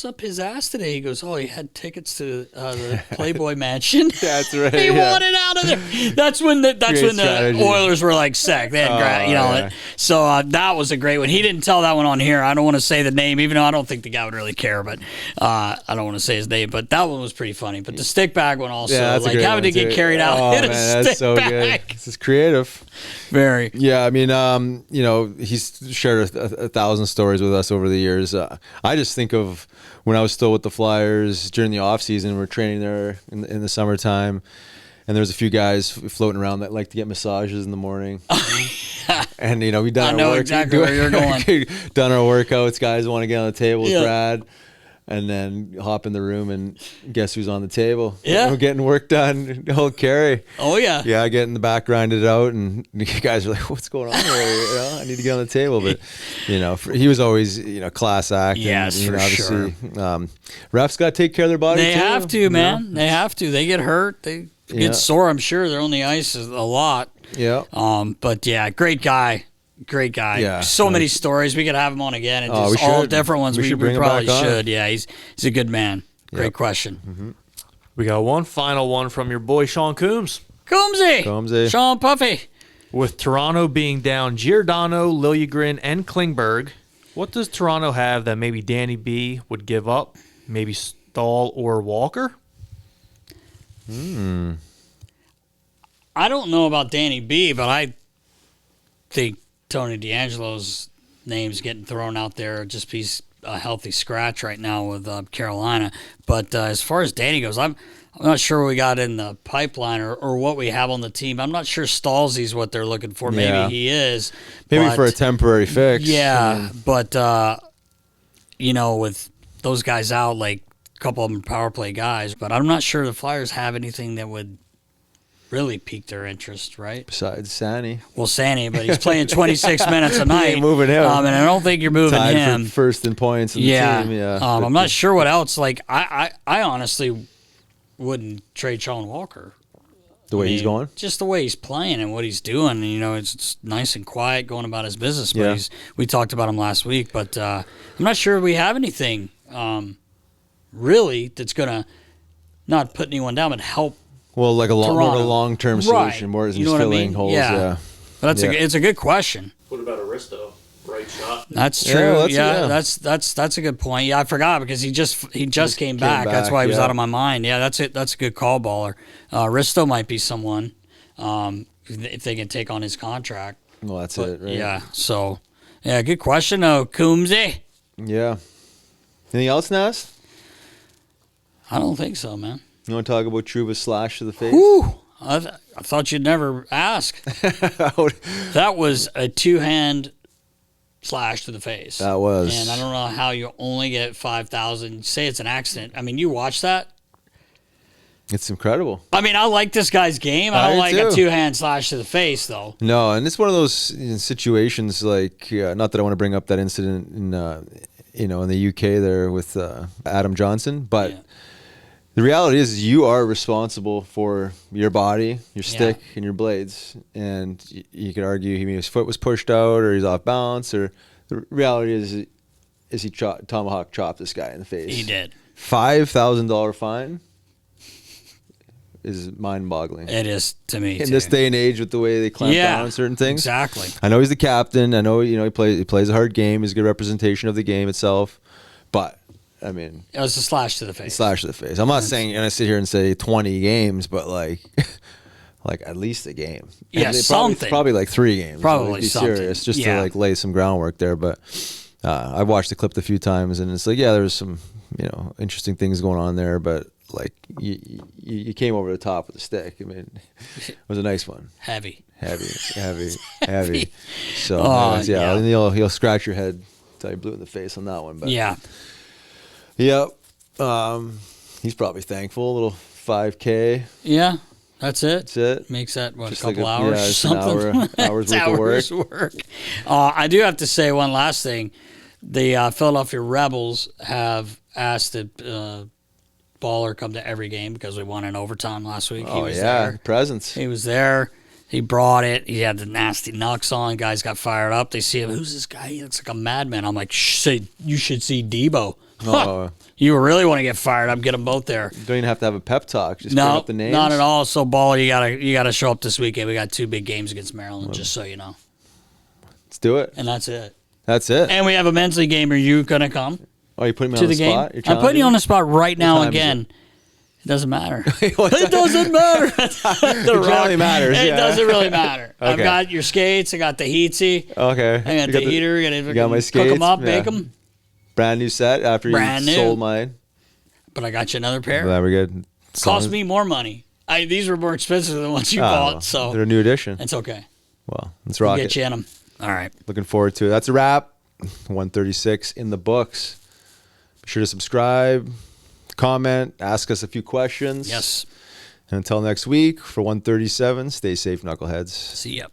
up his ass today?" He goes, "Oh, he had tickets to the Playboy Mansion." That's right. He yeah. wanted out of there. That's when the strategy. Oilers were like sick. They had, yeah. So that was a great one. He didn't tell that one on here. I don't want to say the name, even though I don't think the guy would really care. But I don't want to say his name. But that one was pretty funny. But the stick bag one also, Yeah, that's a like great having one, to get too. carried out Oh, in a man, stick that's so bag. good. This is creative. Very. Yeah, I mean, you know, he's shared a thousand stories with us over the years. I just think of when I was still with the Flyers during the off season. We're training there in the summertime, and there's a few guys floating around that like to get massages in the morning. And you know, we done I our know work, exactly where you're going. done our workouts. Guys want to get on the table with Yeah. Brad. And then hop in the room and guess who's on the table? Yeah. We're getting work done. Old Kerry. Oh yeah. Yeah, I get in the back, grinded it out, and you guys are like, "What's going on here? You know, I need to get on the table." But you know, he was always class act. Yes, and, you know, for obviously, refs got to take care of their body. They too, have to, you man. know? They have to. They get hurt. They Yeah. get sore. I'm sure they're on the ice a lot. Yeah. But yeah, great guy. Great guy. Yeah. So many stories. We could have him on again. And Oh, just we all should. different ones. We We should bring him probably back on. should. Yeah, he's a good man. Great Yep. question. We got one final one from your boy Sean Coombs. Coomsey. Sean Puffy. With Toronto being down Giordano, Liljegren, and Klingberg, what does Toronto have that maybe Danny B would give up? Maybe Stahl or Walker? I don't know about Danny B, but I think Tony DeAngelo's name's getting thrown out there. Just he's a healthy scratch right now with Carolina. But as far as Danny goes, I'm not sure what we got in the pipeline or what we have on the team. I'm not sure Stalzy's what they're looking for. Maybe Yeah. he is. Maybe but- for a temporary fix. Yeah, but with those guys out, like a couple of them are power play guys, but I'm not sure the Flyers have anything that would really pique their interest, right? Besides Sanny, Well, Sandy, but he's playing 26 minutes a night. ain't moving him. And I don't think you're moving tied him. for first in points in Yeah. the team. Yeah. I'm not sure what else. Like, I honestly wouldn't trade Sean Walker. the way I he's mean, going. Just the way he's playing and what he's doing. And, it's nice and quiet going about his business. But Yeah. we talked about him last week. But I'm not sure we have anything really that's going to not put anyone down, but help. Well, like more of a Toronto. long-term Right. solution, more as You he's know what I filling mean? holes. Yeah. Yeah. But Yeah. it's a good question. What about Aristo? Right shot. That's Yeah, true. that's- yeah. That's a good point. Yeah, I forgot because he just came back. That's back, why he was yeah. out of my mind. Yeah, that's it. That's a good call, baller. Risto might be someone if they can take on his contract. Well, that's But, it, right? Yeah. So, yeah, good question, though, Coombsy. Yeah. Anything else, Nas? I don't think so, man. You want to talk about Trouba's slash to the face? Whew. I thought you'd never ask. That was a two-hand slash to the face. That was. And I don't know how you only get 5,000. Say it's an accident. I mean, you watch that? It's incredible. I mean, I like this guy's game. I I don't do like a too. two-hand slash to the face, though. No, and it's one of those situations like, not that I want to bring up that incident in, in the UK there with Adam Johnson, but Yeah. the reality is you are responsible for your body, your stick, and your blades. And you could argue his foot was pushed out or he's off balance, or the reality is he tomahawk chopped this guy in the face. He did. $5,000 fine is mind-boggling. It is to me, In this day and age, with the way they clamp down on certain things. Exactly. I know he's the captain. I know he plays a hard game. He's a good representation of the game itself. But I mean, It was a slash to the face. slash to the face. I'm not saying, and I sit here and say 20 games, but like at least a game. Yeah, And something. Probably like 3 games. Probably Like, be something. serious, just Yeah. to like lay some groundwork there. But I've watched the clip a few times, and it's like, yeah, there was some interesting things going on there, but like you came over the top with the stick. I mean, it was a nice one. Heavy. Heavy. So Oh, anyways, yeah. and he'll scratch your head till you blue in the face on that one. But Yeah. yep. He's probably thankful. A little 5K. Yeah. That's it. That's it. Makes that, what, Just a couple like hours or just an something? hour's It's worth of work. hours work. I do have to say one last thing. The Philadelphia Rebels have asked that Baller come to every game because we won in overtime last week. He Oh was yeah, there. presence. He was there. He brought it. He had the nasty knucks on. Guys got fired up. They see him. Who's this guy? He looks like a madman. I'm like, you should see Debo. Oh, You really want to get fired up? Get them both there. you don't even have to have a pep talk. Just bring No, up the names. not at all. So Baller, you gotta show up this weekend. We got 2 big games against Maryland, just so you know. Let's do it. And that's it. That's it. And we have a men's league game. Are you gonna come Oh, you putting me to on the the game? spot? You're I'm putting challenging you on me? the spot right now time is again. it? It doesn't matter. What It doesn't matter. It generally matters. It Yeah. doesn't really matter. I've Okay. got your skates. I got the heatsy. Okay. I got You the heater. you got my cook skates. them up, Yeah. bake them. Brand new set after Brand you new. sold mine. But I got you another pair. Well, we're good. Cost me more money. These were more expensive than the ones you Oh, bought, so they're a new edition. it's okay. Well, let's We'll rock get it. you in them. All right. Looking forward to it. That's a wrap. 136 in the books. Be sure to subscribe, comment, ask us a few questions. Yes. And until next week, for 137, stay safe, knuckleheads. See ya.